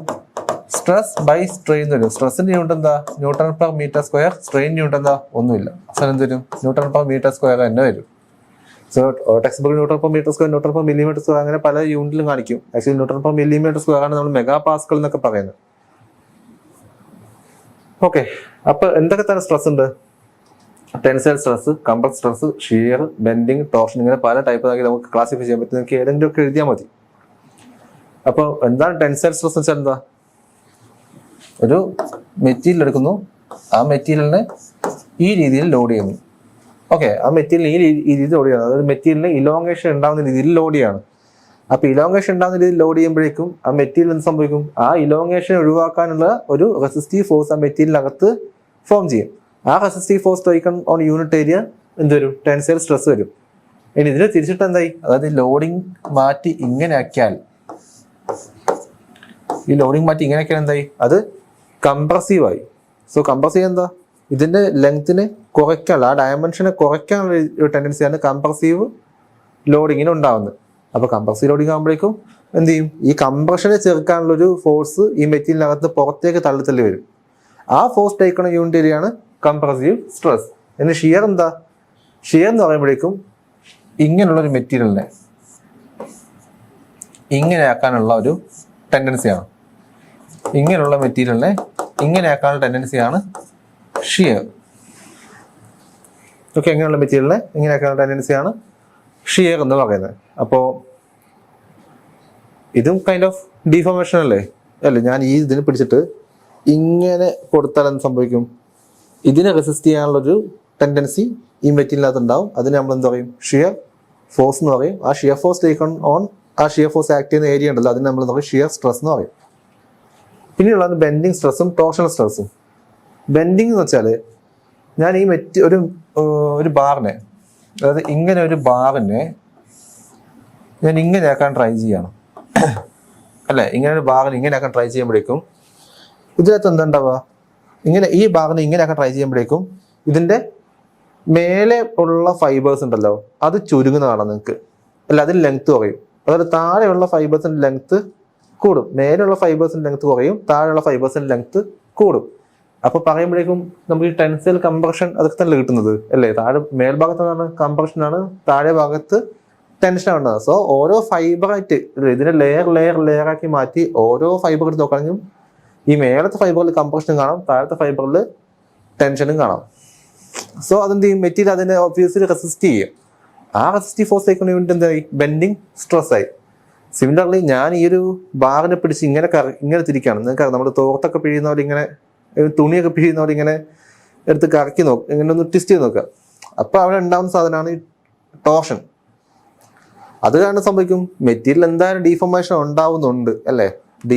സ്ട്രെസ് ബൈ സ്ട്രെയിൻ വരും. സ്ട്രെസ്സിന്റെ യൂണിറ്റ് എന്താ? Newton per metre square. Strain unit എന്താ? ഒന്നുമില്ല. അവസാനം എന്ത് വരും? ന്യൂട്ടൺ പെർ മീറ്റർ സ്ക്വയർ തന്നെ വരും. So textbook newton per metre square, newton per millimetre square അങ്ങനെ പല യൂണിറ്റിലും കാണിക്കും. Actually newton per millimetre square ആണ് നമ്മൾ മെഗാ പാസ്കൽ എന്നൊക്കെ പറയുന്നത്. ഓക്കെ, അപ്പൊ എന്തൊക്കെ തരം സ്ട്രെസ് ഉണ്ട്? Tensile stress, compress stress, shear, bending, torsion, ഇങ്ങനെ പല ടൈപ്പ് ആക്കി നമുക്ക് ക്ലാസിഫൈ ചെയ്യാൻ പറ്റും. നിങ്ങൾക്ക് ഏതെങ്കിലും ഒക്കെ എഴുതിയാൽ മതി. അപ്പോൾ എന്താണ് ടെൻസൈൽ സ്ട്രെസ് എന്ന് വെച്ചാൽ എന്താ? ഒരു മെറ്റീരിയൽ എടുക്കുന്നു, ആ മെറ്റീരിയലിനെ ഈ രീതിയിൽ ലോഡ് ചെയ്യുന്നു. ഓക്കെ, ആ മെറ്റീരിയൽ ഈ രീതിയിൽ ലോഡ് ചെയ്യണം. അതായത് മെറ്റീരിയലിന് ഇലോങ്ങേഷൻ ഉണ്ടാകുന്ന രീതിയിൽ ലോഡ് ചെയ്യാണ്. അപ്പൊ ഇലോങ്ങേഷൻ ഉണ്ടാകുന്ന രീതിയിൽ ലോഡ് ചെയ്യുമ്പോഴേക്കും ആ മെറ്റീരിയൽ എന്ത് സംഭവിക്കും? ആ ഇലോങ്ങേഷൻ ഒഴിവാക്കാനുള്ള ഒരു റെസിസ്റ്റീവ് ഫോഴ്സ് ആ മെറ്റീരിയലിനകത്ത് ഫോം ചെയ്യും. ആ resistive force taken on unit area എന്ത് വരും? ടെൻസൈൽ സ്ട്രെസ് വരും. ഇനി ഇതിനെ തിരിച്ചിട്ട് എന്തായി? അതായത് ലോഡിങ് മാറ്റി ഇങ്ങനെ ആക്കിയാൽ, ഈ ലോഡിങ് മാറ്റി ഇങ്ങനെ ആക്കിയാൽ എന്തായി? അത് കംപ്രസീവ് ആയി. സോ കംപ്രസീവ് എന്താ? ഇതിന്റെ ലെങ്തിനെ കുറയ്ക്കാനുള്ള, ആ ഡയമെൻഷനെ കുറയ്ക്കാനുള്ള ഒരു ടെൻഡൻസിയാണ് കംപ്രസീവ് ലോഡിങ്ങിന് ഉണ്ടാവുന്നത്. അപ്പൊ കംപ്രസീവ് ലോഡിങ് ആകുമ്പോഴേക്കും എന്ത് ചെയ്യും? ഈ കംപ്രഷനെ ചെറുക്കാനുള്ള ഒരു ഫോഴ്സ് ഈ മെറ്റീരിയലിനകത്ത് പുറത്തേക്ക് തള്ളി വരും. ആ ഫോഴ്സ് ടേക്കണ യൂണിറ്റ് ഏരിയയാണ് കംപ്രസീവ് സ്ട്രെസ്. ഇനി ഷിയർ എന്താ? ഷിയർ എന്ന് പറയുമ്പോഴേക്കും ഇങ്ങനെയുള്ള ഒരു മെറ്റീരിയലിനെ ഇങ്ങനെ ആക്കാനുള്ള ഒരു ടെൻഡൻസിയാണ്. ഇങ്ങനെയുള്ള മെറ്റീരിയലിനെ ഇങ്ങനെ ആക്കാനുള്ള ടെൻഡൻസിയാണ് ഷിയർ. ഓക്കെ, ഇങ്ങനെയുള്ള മെറ്റീരിയലിനെ ഇങ്ങനെ ആക്കാനുള്ള ടെൻഡൻസിയാണ് ഷിയർ എന്ന് പറയുന്നത്. അപ്പോൾ ഇതും കൈൻഡ് ഓഫ് ഡീഫോർമേഷൻ അല്ലേ? ഞാൻ ഈ ഇതിനെ പിടിച്ചിട്ട് ഇങ്ങനെ കൊടുത്താൽ എന്ത് സംഭവിക്കും? ഇതിനെ റെസിസ്റ്റ് ചെയ്യാനുള്ളൊരു ടെൻഡൻസി ഈ മെറ്റീരിയലിനകത്ത് ഉണ്ടാവും. അതിന് നമ്മൾ എന്ത് പറയും? ഷിയർ ഫോഴ്സ് എന്ന് പറയും. ആ ഷിയർ ഫോഴ്സ് ടേക്കൺ ഓൺ, ആ ഷിയർ ഫോഴ്സ് ആക്ട് ചെയ്യുന്ന ഏരിയ ഉണ്ടല്ലോ, അതിന് നമ്മൾ എന്താ പറയും? ഷിയർ സ്ട്രെസ് എന്ന് പറയും. പിന്നെയുള്ളത് ബെൻഡിങ് സ്ട്രെസ്സും ടോർഷണൽ സ്ട്രെസ്സും. ബെൻഡിങ് എന്ന് വെച്ചാൽ ഞാൻ ഈ ഒരു ബാറിനെ, അതായത് ഇങ്ങനെ ഒരു ബാറിനെ ഞാൻ ഇങ്ങനെ ആക്കാൻ ട്രൈ ചെയ്യണം അല്ലേ? ഇങ്ങനെ ഒരു ബാറിന് ഇങ്ങനെ ആക്കാൻ ട്രൈ ചെയ്യുമ്പോഴേക്കും ഇതിനകത്ത് എന്തുണ്ടാവുക? ഇങ്ങനെ ഈ ബാറിന് ഇങ്ങനെ ആക്കാൻ ട്രൈ ചെയ്യുമ്പോഴേക്കും ഇതിന്റെ മേലെ ഉള്ള ഫൈബേഴ്സ് ഉണ്ടല്ലോ, അത് ചുരുങ്ങുന്നതാണ് നിങ്ങൾക്ക് അല്ല, അതിന് ലെങ്ത് കുറയും. അതുപോലെ താഴെയുള്ള ഫൈബേഴ്സിന്റെ ലെങ്ത് കൂടും. മേലെയുള്ള ഫൈബേഴ്സിന്റെ ലെങ്ത് കുറയും, താഴെയുള്ള ഫൈബേഴ്സിന്റെ ലെങ്ത് കൂടും. അപ്പൊ പറയുമ്പോഴേക്കും നമുക്ക് ഈ ടെൻസൈൽ കംപ്രഷൻ അതൊക്കെ തന്നെ കിട്ടുന്നത് അല്ലേ? താഴെ മേൽഭാഗത്താണ് കംപ്രഷനാണ്, താഴെ ഭാഗത്ത് ടെൻഷൻ ആണ്. സോ ഓരോ ഫൈബറായിട്ട് ഇതിനെ ലെയർ ആക്കി മാറ്റി ഓരോ ഫൈബർ എടുത്ത് നോക്കുകയാണെങ്കിൽ ഈ മേലത്തെ ഫൈബറിൽ കംപ്രഷനും കാണാം, താഴത്തെ ഫൈബറിൽ ടെൻഷനും കാണാം. സോ അതെന്ത് ചെയ്യും? മെറ്റീരിയൽ അതിനെ ഒബ്വിയസ്ലി റെസിസ്റ്റ് ചെയ്യും. ആ റെസിസ്റ്റീവ് ഫോഴ്സ് ആയിക്കൊണ്ട് യൂണിറ്റ് എന്തായി? ബെൻഡിങ് സ്ട്രെസ് ആയി. സിമിലർലി ഞാൻ ഈ ഒരു ബാറിനെ പിടിച്ച് ഇങ്ങനെ തിരിക്കുകയാണ്. നിങ്ങൾക്ക് നമ്മൾ തോർത്തൊക്കെ പിഴിയുന്ന പോലെ, ഇങ്ങനെ തുണിയൊക്കെ പിഴിയുന്ന പോലെ ഇങ്ങനെ എടുത്ത് കറക്കി നോക്കും, ഇങ്ങനെ ഒന്ന് ട്വിസ്റ്റ് ചെയ്ത് നോക്കുക. അപ്പൊ അവിടെ ഉണ്ടാകുന്ന സാധനമാണ് ഈ ടോർഷൻ. അത് കാരണം സംഭവിക്കും മെറ്റീരിയൽ എന്തായാലും ഡീഫോർമേഷൻ ഉണ്ടാവുന്നുണ്ട് അല്ലേ?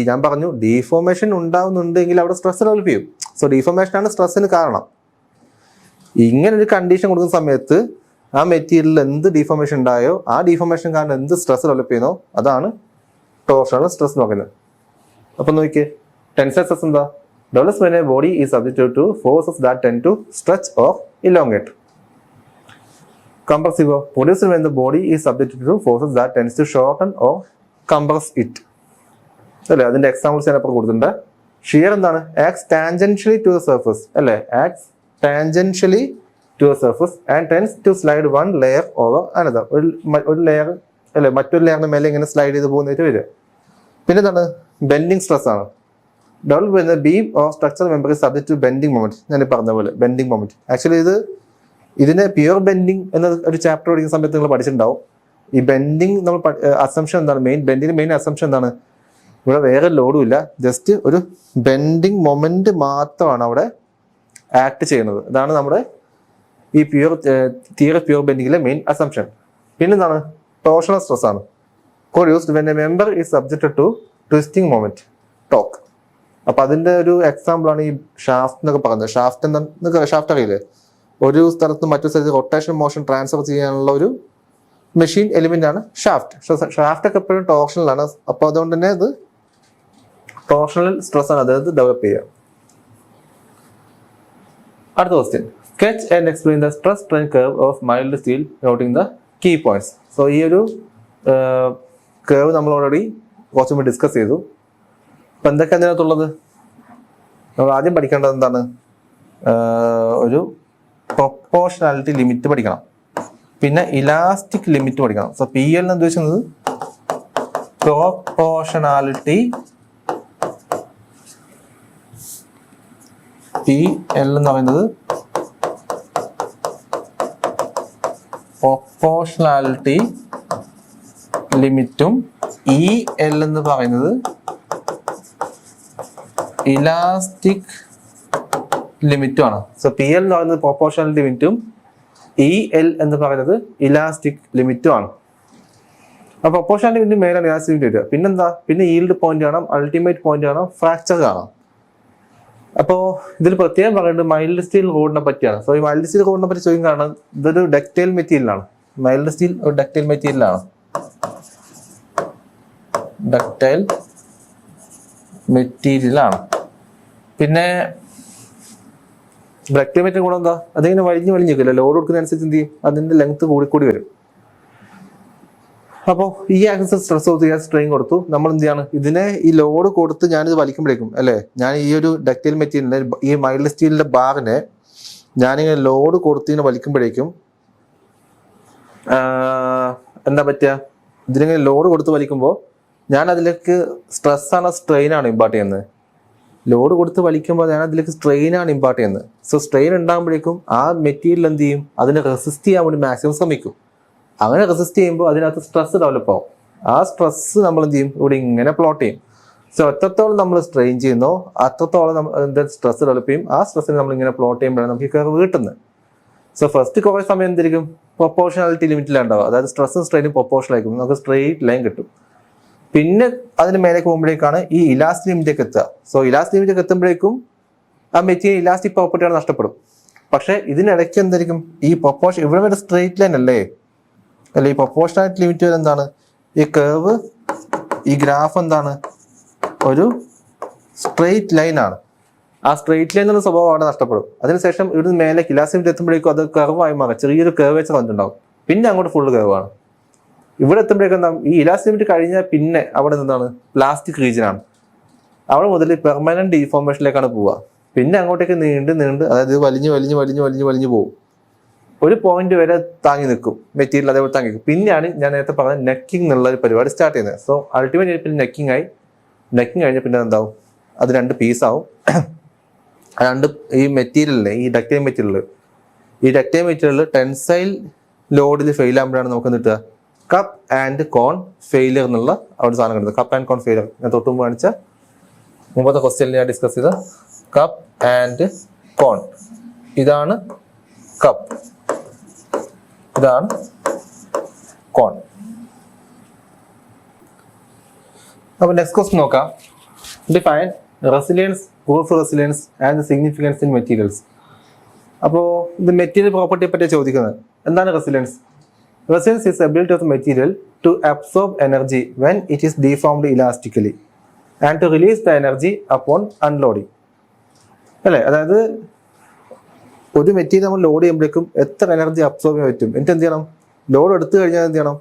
ഞാൻ പറഞ്ഞു ഡീഫോർമേഷൻ ഉണ്ടാവുന്നുണ്ടെങ്കിൽ അവിടെ സ്ട്രെസ് ഡെവലപ്പ് ചെയ്യും. സോ ഡീഫോർമേഷൻ ആണ് സ്ട്രെസ്സിന് കാരണം. ഇങ്ങനെ ഒരു കണ്ടീഷൻ കൊടുക്കുന്ന സമയത്ത് ആ മെറ്റീരിയലിൽ എന്ത് ഡീഫോർമേഷൻ ഉണ്ടായോ ആ ഡീഫോർമേഷൻ കാരണം എന്ത് സ്ട്രെസ് ഡെവലപ്പ് ചെയ്യുന്നോ അതാണ് ടോർഷണൽ സ്ട്രെസ് എന്ന് പറയുന്നത്. അപ്പൊ നോക്കിയേ, ടെൻസൈൽ സ്ട്രെസ് എന്താ? develops when a body is subjected to forces that tend to stretch or elongate. Compressive produced when the body is subjected to forces that tends to shorten or compress it. അല്ലേ? അതിന്റെ examples ഞാൻ അപ്പോൾ കൊടുത്തിട്ടുണ്ട്. Shear എന്താണ്? Acts tangentially to the surface അല്ലേ? Acts tangentially to the surface and tends to slide one layer over another. ഒരു layer അല്ലെ മറ്റൊരു ലെയറിന് മേലെ ഇങ്ങനെ സ്ലൈഡ് ചെയ്ത് പോകുന്നതായിട്ട് വരിക. പിന്നെ എന്താണ്? ബെൻഡിങ് സ്ട്രെസ് ആണ്. ഡെവലപ്പ് ചെയ്യുന്ന beam or structure member is subject to bending moment. ഞാൻ പറഞ്ഞ പോലെ ബെൻഡിങ് മൊമെന്റ്. ആക്ച്വലി ഇതിനെ പ്യുവർ ബെൻഡിങ് എന്ന ഒരു ചാപ്റ്റർ പഠിക്കുന്ന സമയത്ത് നിങ്ങൾ പഠിച്ചിട്ടുണ്ടാവും. ഈ ബെൻഡിങ് നമ്മൾ അസംഷൻ എന്താണ്? മെയിൻ അസംഷൻ എന്താണ്? ഇവിടെ വേറെ ലോഡും ഇല്ല, ജസ്റ്റ് ഒരു ബെൻഡിങ് മൊമെന്റ് മാത്രമാണ് അവിടെ ആക്ട് ചെയ്യുന്നത്. ഇതാണ് നമ്മുടെ ഈ തിയറി പ്യുവർ ബെൻഡിങ്ങിലെ മെയിൻ അസംഷൻ. പിന്നെന്താണ്? ടോർഷണൽ സ്ട്രെസ് ആണ്. Produced when a member is subjected to twisting moment torque. അപ്പൊ അതിന്റെ ഒരു എക്സാമ്പിൾ ആണ് ഈ ഷാഫ്റ്റ് എന്നൊക്കെ പറയുന്നത്. ഷാഫ്റ്റ് എന്താ? ഷാഫ്റ്റ് അറിയില്ലേ? ഒരു സ്ഥലത്ത് മറ്റൊരു സ്ഥലത്ത് റൊട്ടേഷൻ മോഷൻ ട്രാൻസ്ഫർ ചെയ്യാനുള്ള ഒരു മെഷീൻ എലിമെന്റ് ആണ് ഷാഫ്റ്റ്. ഷാഫ്റ്റ് ഒക്കെ എപ്പോഴും ടോർഷണലാണ്. അപ്പൊ അതുകൊണ്ട് തന്നെ അത് ടോർഷണൽ സ്ട്രെസ് ആണ് അതായത് ഡെവലപ്പ് ചെയ്യുക. അടുത്ത question, sketch and explain the stress strain curve of mild steel noting the key points. So ഈ ഒരു കർവ് നമ്മൾ ഓൾറെഡി കുറച്ചും ഡിസ്കസ് ചെയ്തു. അപ്പം എന്തൊക്കെ അതിനകത്തുള്ളത്? നമ്മൾ ആദ്യം പഠിക്കേണ്ടത് എന്താണ്? ഒരു പ്രൊപ്പോർഷണാലിറ്റി ലിമിറ്റ് പഠിക്കണം, പിന്നെ ഇലാസ്റ്റിക് ലിമിറ്റ് പഠിക്കണം. സോ പി എൽ എന്ന് ഉദ്ദേശിക്കുന്നത് പ്രൊപ്പോർഷണാലിറ്റി, പി എൽ എന്ന് പറയുന്നത് പ്രൊപ്പോർഷണാലിറ്റി ലിമിറ്റും ഇ എൽ എന്ന് പറയുന്നത് ഇലാസ്റ്റിക് ലിമിറ്റും ആണ്. സോ പി എൽ എന്ന് പറയുന്നത് പ്രൊപ്പോർഷണാലിറ്റി ലിമിറ്റും ഇ എൽ എന്ന് പറയുന്നത് ഇലാസ്റ്റിക് ലിമിറ്റും ആണ്. അപ്പോൾ പ്രൊപ്പോർഷണാലിറ്റി ലിമിറ്റ് മേലാണ് ഇലാസ്റ്റിക് ലിമിറ്റ് വരിക. പിന്നെന്താ? പിന്നെ ഈൽഡ് പോയിന്റ് കാണാം, അൾട്ടിമേറ്റ് പോയിന്റ് കാണാം, ഫ്രാക്ചർ കാണാം. അപ്പോൾ ഇതിൽ പ്രത്യേകം പറയുന്നത് മൈൽഡ് സ്റ്റീൽ റോഡിനെ പറ്റിയാണ്. സോ ഈ മൈൽഡ് സ്റ്റീൽ റോഡിനെ പറ്റി ചോദിക്കും, കാരണം ഇതൊരു ഡക്റ്റൈൽ മെറ്റീരിയലാണ്. മൈൽഡ് സ്റ്റീൽ ഒരു ഡക്റ്റൈൽ മെറ്റീരിയലാണ്. ഡക്റ്റൈൽ മെറ്റീരിയലാണ്. പിന്നെ ഡക്റ്റൈൽ മെറ്റീരിയൽ കൂടെ എന്താ? അതിങ്ങനെ വലിഞ്ഞു നിൽക്കില്ല. ലോഡ് കൊടുക്കുന്നതനുസരിച്ച് എന്ത് ചെയ്യും? അതിന്റെ ലെങ്ത് കൂടി വരും. അപ്പോൾ ഈ ആക്സിസ് സ്ട്രെസ് കൊടുത്ത് സ്ട്രെയിൻ കൊടുത്തു. നമ്മൾ എന്ത് ചെയ്യാണ്? ഇതിനെ ഈ ലോഡ് കൊടുത്ത് ഞാനിത് വലിക്കുമ്പോഴേക്കും, അല്ലേ, ഞാൻ ഈ ഒരു ഡക്റ്റൈൽ മെറ്റീരിയലിന്റെ ഈ മൈൽഡ് സ്റ്റീലിന്റെ ബാറിനെ ഞാനിങ്ങനെ ലോഡ് കൊടുത്തിങ്ങനെ വലിക്കുമ്പോഴേക്കും എന്താ പറ്റുക? ഇതിനിങ്ങനെ ലോഡ് കൊടുത്ത് വലിക്കുമ്പോൾ ഞാൻ അതിലേക്ക് സ്ട്രെസ്സാണ് സ്ട്രെയിനാണ് ഇമ്പാർട്ട് ചെയ്യുന്നത്. ലോഡ് കൊടുത്ത് വലിക്കുമ്പോൾ ഞാൻ അതിലേക്ക് സ്ട്രെയിനാണ് ഇമ്പാർട്ട് ചെയ്യുന്നത്. സോ സ്ട്രെയിൻ ഉണ്ടാകുമ്പോഴേക്കും ആ മെറ്റീരിയൽ എന്ത് ചെയ്യും? അതിനെ റെസിസ്റ്റ് ചെയ്യാൻ വേണ്ടി മാക്സിമം ശ്രമിക്കും. അങ്ങനെ റെസിസ്റ്റ് ചെയ്യുമ്പോൾ അതിനകത്ത് സ്ട്രെസ് ഡെവലപ്പ് ആവും. ആ സ്ട്രെസ് നമ്മൾ എന്ത് ചെയ്യും? ഇവിടെ ഇങ്ങനെ പ്ലോട്ട് ചെയ്യും. സോ എത്രത്തോളം നമ്മൾ സ്ട്രെയിൻ ചെയ്യുന്നോ അത്രത്തോളം അതിൻ്റെ സ്ട്രെസ് ഡെവലപ്പ് ചെയ്യും. ആ സ്ട്രെസ്സിന് നമ്മൾ ഇങ്ങനെ പ്ലോട്ട് ചെയ്യുമ്പോഴാണ് നമുക്ക് ഈ കർവ് കിട്ടുന്നത്. സോ ഫസ്റ്റ് കുറേ സമയം എന്തിരിക്കും? പ്രൊപ്പോർഷണാലിറ്റി ലിമിറ്റിലുണ്ടാവും. അതായത് സ്ട്രെസ്സും സ്ട്രെയിനും പ്രൊപ്പോർഷണൽ ആയിരിക്കും. നമുക്ക് സ്ട്രെയിറ്റ് ലൈൻ കിട്ടും. പിന്നെ അതിന് മേലേക്ക് പോകുമ്പോഴേക്കാണ് ഈ ഇലാസ്റ്റിക് ലിമിറ്റൊക്കെ എത്തുക. സോ ഇലാസ്റ്റിക് ലിമിറ്റൊക്കെ എത്തുമ്പോഴേക്കും ആ മെറ്റീരിയൽ ഇലാസ്റ്റിക് പ്രോപ്പർട്ടിയാണ് നഷ്ടപ്പെടും. പക്ഷെ ഇതിനിടയ്ക്ക് എന്തായിരിക്കും? ഈ പ്രൊപ്പോർഷൻ ഇവിടെ വരെ സ്ട്രെയിറ്റ് ലൈൻ അല്ലേ? അല്ല, ഈ പ്രൊപ്പോർഷണാലിറ്റി ലിമിറ്റ് വരെ എന്താണ്? ഈ കർവ്, ഈ ഗ്രാഫ് എന്താണ്? ഒരു സ്ട്രെയിറ്റ് ലൈൻ ആണ്. ആ സ്ട്രെയിറ്റ് ലൈൻ എന്ന സ്വഭാവം അവിടെ നഷ്ടപ്പെടും. അതിനുശേഷം ഇവിടുന്ന് മേലേക്ക് ഇലാസ്റ്റിക് ലിമിറ്റ് എത്തുമ്പോഴേക്കും അത് കർവായി മാറും. ചെറിയൊരു കർവേച്ചർ വന്നിട്ടുണ്ടാവും. പിന്നെ അങ്ങോട്ട് ഫുള്ള് കർവാണ്. ഇവിടെ എത്തുമ്പോഴേക്കും എന്താ? ഈ ഇലാസ്റ്റിക് ലിമിറ്റ് കഴിഞ്ഞാൽ പിന്നെ അവിടെ എന്താണ്? പ്ലാസ്റ്റിക് റീജിയൻ ആണ്. അവിടെ മുതൽ പെർമനന്റ് ഡീഫോർമേഷനിലേക്കാണ് പോവുക. പിന്നെ അങ്ങോട്ടേക്ക് നീണ്ട് അതായത് വലിഞ്ഞു പോകും. ഒരു പോയിന്റ് വരെ താങ്ങി നിൽക്കും മെറ്റീരിയൽ, അതേപോലെ താങ്ങി നിൽക്കും. പിന്നെയാണ് ഞാൻ നേരത്തെ പറഞ്ഞ നെക്കിംഗ് എന്നുള്ള ഒരു പരിപാടി സ്റ്റാർട്ട് ചെയ്യുന്നത്. സോ അൾട്ടിമേറ്റ് പിന്നെ നെക്കിംഗ് കഴിഞ്ഞാൽ പിന്നെ എന്താവും? അത് രണ്ട് പീസാവും. രണ്ട് ഈ മെറ്റീരിയലിനെ, ഈ ഡക്റ്റൈൽ മെറ്റീരിയൽ ടെൻസൈൽ ലോഡിൽ ഫെയിൽ ആകുമ്പോഴാണ് നമുക്ക് കിട്ടുക കപ്പ് ആൻഡ് കോൺ ഫെയിലിയർ എന്നുള്ള അവിടെ സാധനം കിട്ടുന്നത്. കപ്പ് ആൻഡ് കോൺ ഫെയിലിയർ ഞാൻ തൊട്ടുമുമ്പ് കാണിച്ച മുമ്പത്തെ ക്വസ്റ്റ്യനിൽ ഞാൻ ഡിസ്കസ് ചെയ്ത കപ്പ് ആൻഡ് കോൺ. ഇതാണ് കപ്പ്, ഇതാണ് കോൺ. അപ്പോൾ നെക്സ്റ്റ് ക്വസ്റ്റ്യൻ നോക്കാം. Define resilience, proof resilience and significance in materials. അപ്പോൾ ഇത് മെറ്റീരിയൽ പ്രോപ്പർട്ടിയെ പറ്റി ചോദിക്കുന്നത്. എന്താണ് resilience? Resilience is the ability of the material to absorb energy when it is deformed elastically and to release the energy upon unloading. അല്ലേ? അതായത് ഒരു material നമ്മൾ ലോഡ് ചെയ്യുമ്പോഴേക്കും എത്ര എനർജി അബ്സോർബ് ചെയ്യാൻ പറ്റും. എന്നിട്ട് എന്ത് ചെയ്യണം? ലോഡ് എടുത്തു കഴിഞ്ഞാൽ എന്ത് ചെയ്യണം?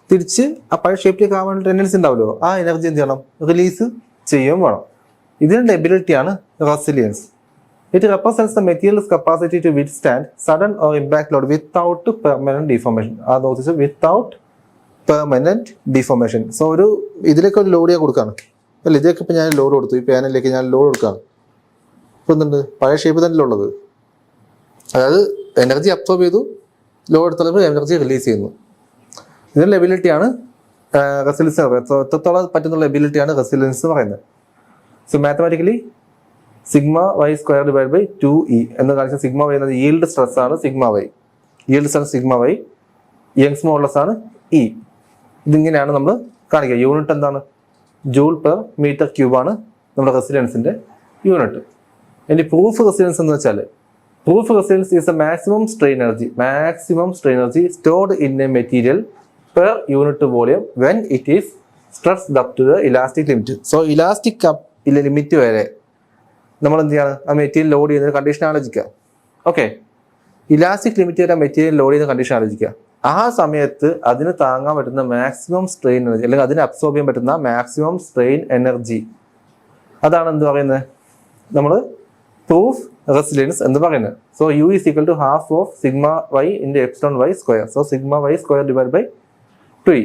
തിരിച്ച് ആ പഴയ ഷേപ്പിലേക്ക് ആവാൻ ടെൻഡൻസി ഉണ്ടാവുമല്ലോ, ആ എനർജി എന്ത് ചെയ്യണം? റിലീസ് ചെയ്യുകയും വേണം. ഇതിൻ്റെ എബിലിറ്റിയാണ് resilience. It represents the material's capacity to withstand sudden or impact load without permanent deformation. Without permanent deformation. So ഒരു ഇതിലേക്ക് ഒരു ലോഡ് ഞാൻ കൊടുക്കുകയാണ്, അല്ല ഇതിലേക്ക് ഇപ്പം ഞാൻ ലോഡ് കൊടുത്തു, ഈ പാനലിലേക്ക് ഞാൻ ലോഡ് കൊടുക്കുകയാണ്. ഇപ്പം എന്തുണ്ട്? പഴയ ഷേപ്പ് തന്നെ ഉള്ളത്. അതായത് എനർജി അബ്സോർബ് ചെയ്തു, ലോഡ് എടുത്തുള്ള എനർജി റിലീസ് ചെയ്യുന്നു. ഇതിനുള്ള എബിലിറ്റിയാണ് റെസിലിയൻസ് എന്ന് പറയുന്നത്. എത്രത്തോളം പറ്റുന്നുള്ള എബിലിറ്റിയാണ് റെസിലിയൻസ് എന്ന് പറയുന്നത്. So mathematically sigma y square divide by 2e എന്ന് കാണിച്ച സിഗ്മ വൈ എന്നത് ഈൽഡ് സ്ട്രെസ് ആണ്. Sigma y yield stress sigma y, Young's modulus ആണ് ഇ. ഇതിങ്ങനെയാണ് നമ്മൾ കാണിക്കുക. യൂണിറ്റ് എന്താണ്? ജൂൾ പെർ മീറ്റർ ക്യൂബാണ് നമ്മുടെ റെസിലിയൻസിന്റെ യൂണിറ്റ്. ഇനി പ്രൂഫ് റെസിലിയൻസ് എന്ന് വെച്ചാൽ, proof resilience is a maximum strain energy stored in a material per unit volume when it is stressed up to the elastic limit. So elastic limit വരെ നമ്മൾ എന്ത് ചെയ്യാണ്? ആ മെറ്റീരിയൽ ലോഡ് ചെയ്യുന്ന condition ആലോചിക്കുക. Okay, elastic limit വരെ material load ചെയ്യുന്ന condition ആലോചിക്കുക. ആ സമയത്ത് അതിന് താങ്ങാൻ പറ്റുന്ന മാക്സിമം സ്ട്രെയിൻ എനർജി, അല്ലെങ്കിൽ അതിനെ അബ്സോർബ് ചെയ്യാൻ പറ്റുന്ന മാക്സിമം സ്ട്രെയിൻ എനർജി അതാണ് എന്ത് പറയുന്നത്, നമ്മൾ പ്രൂഫ് റെസിലിയൻസ് എന്ന് പറയുന്നത്. So U is equal to half of sigma y into epsilon y square. So sigma y square divide by 2e.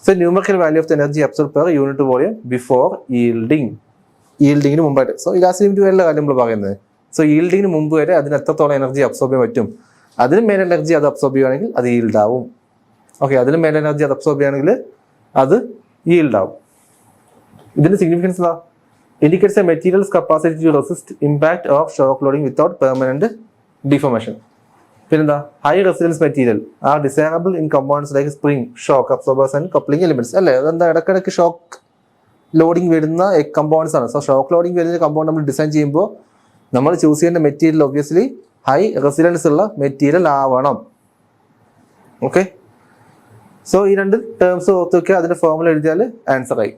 So numerical value of the energy absorb per unit volume before ഈൽഡിങ്ങിന് മുമ്പായിട്ട്. So elastic limit വരെയുള്ള കാര്യം നമ്മൾ പറയുന്നത്. So ഈൽഡിങ്ങിന് മുമ്പ് വരെ അതിന് എത്രത്തോളം എനർജി അബ്സോർബ് ചെയ്യാൻ പറ്റും, അതിന് മേലെ എനർജി അത് അബ്സോർബ് ചെയ്യുകയാണെങ്കിൽ അത് ഈൽഡ് ആവും. ഓക്കെ, അതിന് മേലെ എനർജി അത് അബ്സോർബ് ചെയ്യുകയാണെങ്കിൽ അത് ഈൽഡ് ആവും. ഇതിന്റെ സിഗ്നിഫിക്കൻസ് എന്താ? Indicates a material's capacity to resist impact of shock loading without permanent deformation. പിന്നെന്താ, high resistance material are desirable in components like spring, shock absorbers and coupling elements. അല്ലേ, അതെന്താ ഇടയ്ക്കിടയ്ക്ക് ഷോക്ക് ലോഡിംഗ് വരുന്ന components ആണ്. So shock loading വരുന്ന component നമ്മൾ design ചെയ്യുമ്പോൾ നമ്മൾ ചൂസ് ചെയ്യേണ്ട മെറ്റീരിയൽ ഒബ്വിയസ്ലി ഹൈ റെസിസ്റ്റൻസ് ഉള്ള മെറ്റീരിയൽ ആവണം. ഓക്കെ, സോ ഈ രണ്ട് ടേംസ് ഓർത്ത് വെക്കുക. അതിന്റെ ഫോർമുല എഴുതിയാൽ ആൻസർ ആയി.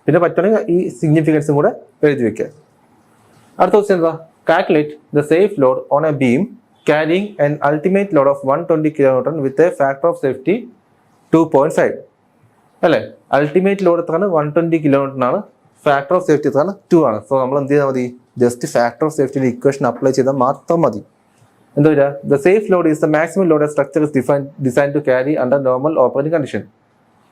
പിന്നെ പറ്റുകയാണെങ്കിൽ ഈ സിഗ്നിഫിക്കൻസും കൂടെ എഴുതി വെക്കുക. അടുത്ത ക്വസ്റ്റ്യൻ എന്താ? Calculate the safe load on A beam carrying an ultimate load of 120 kN with a factor of safety 2.5. അല്ലേ, അൾട്ടിമേറ്റ് ലോഡ് എത്രയാണ്? 120 kN ആണ്. ഫാക്ടർ ഓഫ് സേഫ്റ്റി എത്രയാണ്? 2 ആണ്. സോ നമ്മൾ എന്ത് ചെയ്താൽ മതി? ജസ്റ്റ് ഫാക്ടർ ഓഫ് സേഫ്റ്റിയുടെ ഇക്വേഷൻ അപ്ലൈ ചെയ്താൽ മാത്രം മതി. എന്താ വരിക? The safe load is the maximum load structure is design to carry under normal operating condition.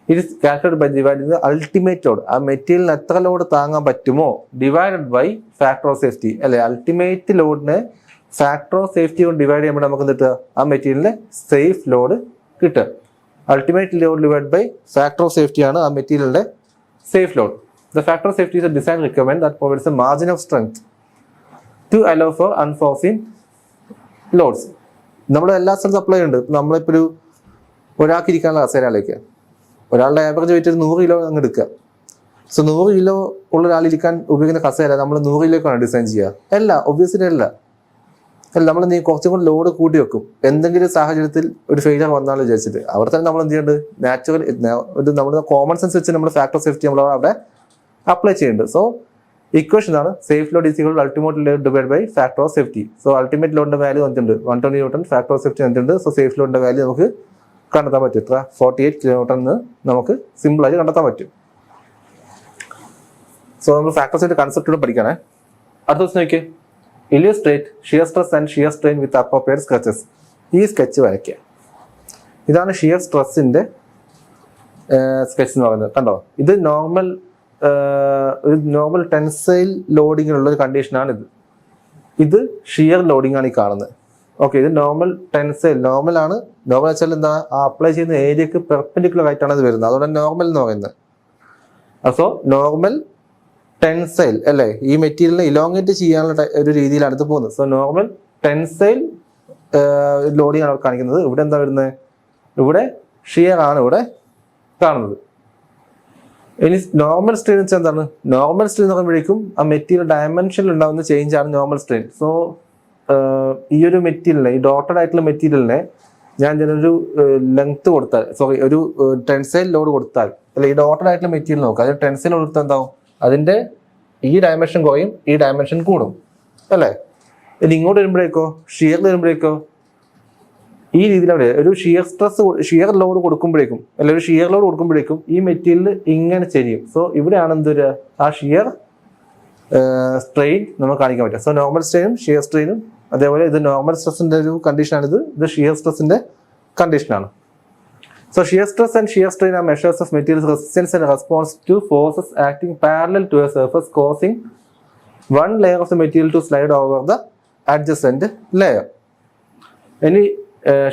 It is calculated by dividing the ultimate load. ആ മെറ്റീരിയലിന് എത്ര ലോഡ് താങ്ങാൻ പറ്റുമോ divided by factor of safety. അല്ലെ, അൾട്ടിമേറ്റ് ലോഡിനെ factor of safety കൊണ്ട് divide ചെയ്യുമ്പോൾ നമുക്ക് കിട്ടുക ആ മെറ്റീരിയലിന്റെ സേഫ് ലോഡ് കിട്ടുക. Ultimate load divide by factor of safety ആണ് ആ മെറ്റീരിയലിന്റെ safe load. The factor of safety is a design requirement that provides a margin of strength to allow for unforeseen loads. നമ്മൾ എല്ലാ സ്ഥലത്തും അപ്ലൈ ചെയ്യുന്നുണ്ട്. നമ്മളിപ്പോൾ ഒരാൾക്ക് ഇരിക്കാനുള്ള കസേരയിലേക്ക് ഒരാളുടെ ആവറേജ് വെയിറ്റ് ഒരു 100 കിലോ അങ്ങ് എടുക്കുക. സോ 100 കിലോ ഉള്ള ഒരാളിരിക്കാൻ ഉപയോഗിക്കുന്ന കസേര നമ്മൾ 100 കിലോക്കാണ് ഡിസൈൻ ചെയ്യുക? അല്ല, ഒബ്വിയസ്ലി അല്ല. നമ്മൾ നീ കുറച്ചും കൂടി ലോഡ് കൂട്ടി വെക്കും. എന്തെങ്കിലും സാഹചര്യത്തിൽ ഒരു ഫെയിലിയർ വന്നാലും വിചാരിച്ചിട്ട് അവിടെ തന്നെ നമ്മൾ എന്ത് ചെയ്യേണ്ടത്? നാച്ചുറൽ നമ്മുടെ കോമൺ സെൻസ് വെച്ച് നമ്മൾ ഫാക്ടർ സേഫ്റ്റി നമ്മൾ അവിടെ അപ്ലൈ ചെയ്യുന്നുണ്ട്. സോ ഇക്വേഷൻ ആണ് safe load is equal ultimate load divide by factor of safety. So ultimate ലോഡിന്റെ വാല്യൂ വന്നിട്ടുണ്ട് 120 N, ഫാക്ടർ ഓഫ് സേഫ്റ്റി വന്നിട്ടുണ്ട്. സോ സേഫ് ലോഡിന്റെ വാല്യൂ നമുക്ക് കണ്ടെത്താൻ പറ്റും. എത്ര? 48 kN എന്ന് നമുക്ക് സിമ്പിൾ ആയിട്ട് കണ്ടെത്താൻ പറ്റും. സോ നമ്മൾ ഫാക്ടർ സേഫ്റ്റി കൺസെപ്റ്റ് പഠിക്കണേ. അടുത്ത ദിവസം നോക്കിയേ, illustrate shear stress and shear strain with appropriate sketches. ഈ സ്കെച്ച് വരയ്ക്കുക. ഇതാണ് ഷിയർ സ്ട്രെസ്സിന്റെ സ്കെച്ച് എന്ന് പറയുന്നത്. കണ്ടോ, ഇത് ഒരു നോർമൽ ടെൻസൈൽ ലോഡിങ്ങിനുള്ള ഒരു കണ്ടീഷനാണ് ഇത്. ഇത് ഷിയർ ലോഡിംഗ് ആണ് ഈ കാണുന്നത്. ഓക്കെ, ഇത് നോർമൽ ടെൻസൈൽ. നോർമൽ ആണ്. നോർമൽ വെച്ചാൽ എന്താ? അപ്ലൈ ചെയ്യുന്ന ഏരിയക്ക് പെർപെൻഡിക്കുലർ ആയിട്ടാണ് ഇത് വരുന്നത്. അതുകൊണ്ട് നോർമൽ എന്ന് പറയുന്നത്. സോ നോർമൽ ടെൻസൈൽ അല്ലേ, ഈ മെറ്റീരിയലിനെ ഇലോങ്ങേറ്റ് ചെയ്യാനുള്ള ഒരു രീതിയിലാണ് ഇത് പോകുന്നത്. സോ നോർമൽ ടെൻസൈൽ ലോഡിംഗ് ആണ് കാണിക്കുന്നത്. ഇവിടെ എന്താ വരുന്നത്? ഇവിടെ ഷിയർ ആണ് ഇവിടെ കാണുന്നത്. ഇനി നോർമൽ സ്ട്രെയിൻ വെച്ചാൽ എന്താണ്? നോർമൽ സ്ട്രെയിൻ എന്ന് പറയുമ്പോഴേക്കും ആ മെറ്റീരിയൽ ഡയമെൻഷനിൽ ഉണ്ടാകുന്ന ചേഞ്ച് ആണ് നോർമൽ സ്ട്രെയിൻ. സോ ഈ ഒരു മെറ്റീരിയലിനെ, ഈ ഡോട്ടഡ് ആയിട്ടുള്ള മെറ്റീരിയലിനെ ഞാൻ ഒരു ലെങ്ത് കൊടുത്താൽ, സോറി, ഒരു ടെൻസൈൽ ലോഡ് കൊടുത്താൽ, അല്ലെ ഈ ഡോട്ടഡ് ആയിട്ടുള്ള മെറ്റീരിയൽ നോക്കുക, അത് ടെൻസൈൽ ലോഡ് കൊടുത്താൽ എന്താവും? അതിന്റെ ഈ ഡയമെൻഷൻ കുറയും, ഈ ഡയമെൻഷൻ കൂടും, അല്ലേ? ഇനി ഇങ്ങോട്ട് വരുമ്പോഴേക്കോ, ഷിയറിൽ വരുമ്പോഴേക്കോ ഈ രീതിയിലാണ് ഒരു ഷിയർ ലോഡ് കൊടുക്കുമ്പോഴേക്കും, അല്ലെ ഒരു ഷിയർ ലോഡ് കൊടുക്കുമ്പോഴേക്കും ഈ മെറ്റീരിയൽ ഇങ്ങനെ ചെയ്യും. സോ ഇവിടെയാണ് എന്തൊരു ആ ഷിയർ സ്ട്രെയിൻ നമുക്ക് കാണിക്കാൻ പറ്റും. സോ നോർമൽ സ്ട്രെയിനും ഷിയർ സ്ട്രെയിനും, അതേപോലെ ഇത് നോർമൽ സ്ട്രെസ്സിന്റെ ഒരു കണ്ടീഷനാണ്, ഇത് ഷിയർ സ്ട്രെസ്സിന്റെ കണ്ടീഷനാണ്. So shear stress and shear strain are measures of material's resistance and response to forces acting parallel to a surface, causing one layer of the material to slide over the adjacent layer. Any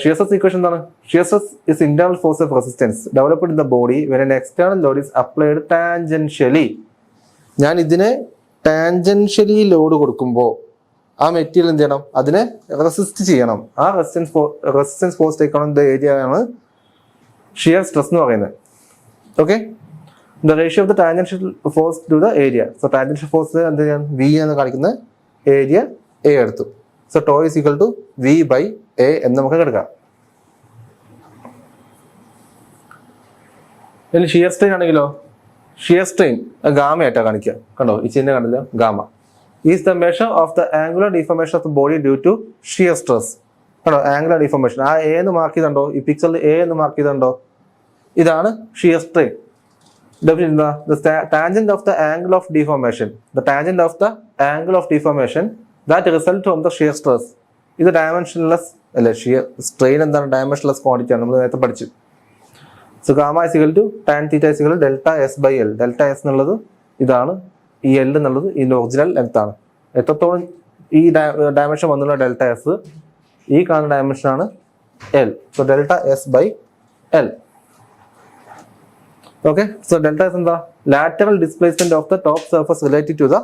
shear stress equation എന്താണ്? Shear stress is internal force of resistance developed in the body when an external load is applied tangentially. ഞാൻ ഇതിനെ tangentially load കൊടുക്കുമ്പോൾ ആ material എന്ത് ചെയ്യണം? അതിനെ resist ചെയ്യണം. ആ resistance force take on the area ആണ് ഷിയർ സ്ട്രെസ് എന്ന് പറയുന്നത്. Okay, the ratio of the tangential force to the area. So tangential force എന്ത് ചെയ്യാൻ? വി എന്ന് കാണിക്കുന്ന ഏരിയ എ എടുത്തു. So tau is equal to V by A എന്ന് നമുക്ക് എടുക്കാം. ഇനി ഷിയർ സ്ട്രെയിൻ ആണെങ്കിലോ, ഷിയർ സ്ട്രെയിൻ ഗാമയായിട്ടാണ് കാണിക്കുക. കണ്ടോ, ഈ ചിഹ്നം കണ്ടില്ല? Gamma is the measure of the angular deformation of the body due to shear stress. കണ്ടോ, ആംഗുലർ ഡിഫോർമേഷൻ. ആ എ എന്ന് മാർക്ക് ചെയ്തുണ്ടോ? ഈ പിക്ചറിൽ എ എന്ന് മാർക്ക് ചെയ്തുണ്ടോ? ഇതാണ് shear strain. definition the tangent of the angle of deformation. The tangent of the angle of deformation that result from the shear stress. ഇത് ഡയമെൻഷൻലെസ് അല്ലെ, ഷിയർ സ്ട്രെയിൻ എന്താണ് ഡയമെൻഷൻലെസ് ക്വാണ്ടിറ്റി ആണ്, നമ്മൾ നേരത്തെ പഠിച്ചു. So gamma is equal to tan theta is equal delta S by L. Delta S എന്നുള്ളത് ഇതാണ്, ഈ എൽ എന്നുള്ളത് ഇതിന്റെ ഒറിജിനൽ ലെങ്ത് ആണ്. എത്രത്തോളം ഈ ഡയമെൻഷൻ വന്നുള്ള ഡെൽറ്റ എസ്, ഈ കാണുന്ന ഡയമെൻഷൻ ആണ് L. So delta S by L. Okay, so delta S എന്താ, lateral displacement of the top surface related to the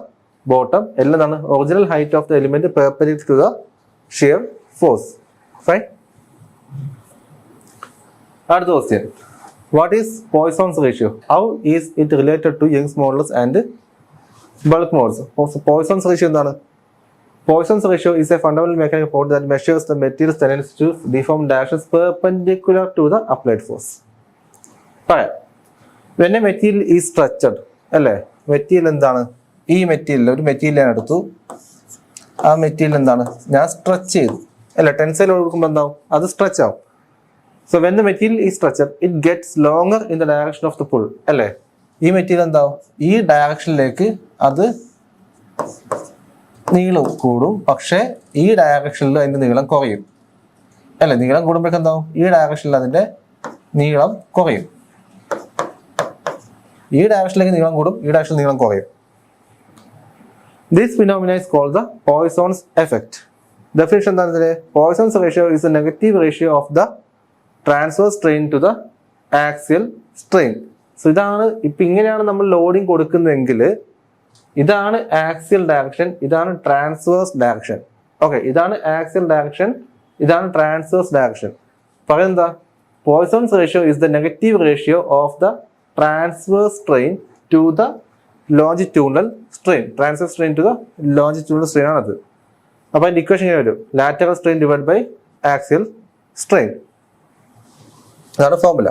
bottom. L എന്താണ്, original height of the element perpendicular to the shear force. Fine. അടുത്ത question, what is Poisson's ratio? How is it related to Young's modulus and bulk modulus? Poisson's ratio എന്താണ്? Poisson's ratio is a fundamental mechanical property that measures the material's tendency to deform directions perpendicular to the applied force. Fine. When a material is structured, അല്ലേ, material എന്താണ്, ഈ material ഒരു material ഞാൻ എടുത്തു, ആ material എന്താണ് ഞാൻ സ്ട്രെച്ച് ചെയ്തു, അല്ലെ, ടെൻസൈൽ കൊടുക്കുമ്പോൾ എന്താവും, അത് സ്ട്രെച്ച് ആവും. സോ വെൻ ദ മെറ്റീരിയൽ ഈ structure it gets longer in the direction of the pull, അല്ലേ, ഈ മെറ്റീരിയൽ എന്താവും ഈ ഡയറക്ഷനിലേക്ക് അത് നീളം കൂടും, പക്ഷേ ഈ ഡയറക്ഷനിൽ അതിന്റെ നീളം കുറയും, അല്ലെ, നീളം കൂടുമ്പോഴേക്കും എന്താവും ഈ ഡയറക്ഷനിൽ അതിന്റെ നീളം കുറയും. ഈ ഡയറക്ഷനിലേക്ക് നീളം കൂടും, ഈ ഡയറക്ഷനിൽ നീളം കുറയും. This phenomenon is called the Poisson's effect. Definition എന്താണ്? Poisson's ratio is the negative ratio of the transverse strain to the axial strain. So ഇതാണ് ഇപ്പൊ ഇങ്ങനെയാണ് നമ്മൾ ലോഡിങ് കൊടുക്കുന്നതെങ്കിൽ ഇതാണ് ആക്സിയൽ ഡയറക്ഷൻ, ഇതാണ് ട്രാൻസ്വേഴ്സ് ഡയറക്ഷൻ. ഓക്കെ, ഇതാണ് ആക്സിയൽ ഡയറക്ഷൻ, ഇതാണ് ട്രാൻസ്വേഴ്സ് ഡയറക്ഷൻ. പറയുന്നത് Poisson's ratio is the negative ratio of the transverse strain to the longitudinal strain. Transverse strain to the longitudinal strain ആണത്. അപ്പൊ അതിന്റെ ഇക്വേഷൻ ഇങ്ങനെ വരും, lateral strain divide by axial strain. അതാണ് formula.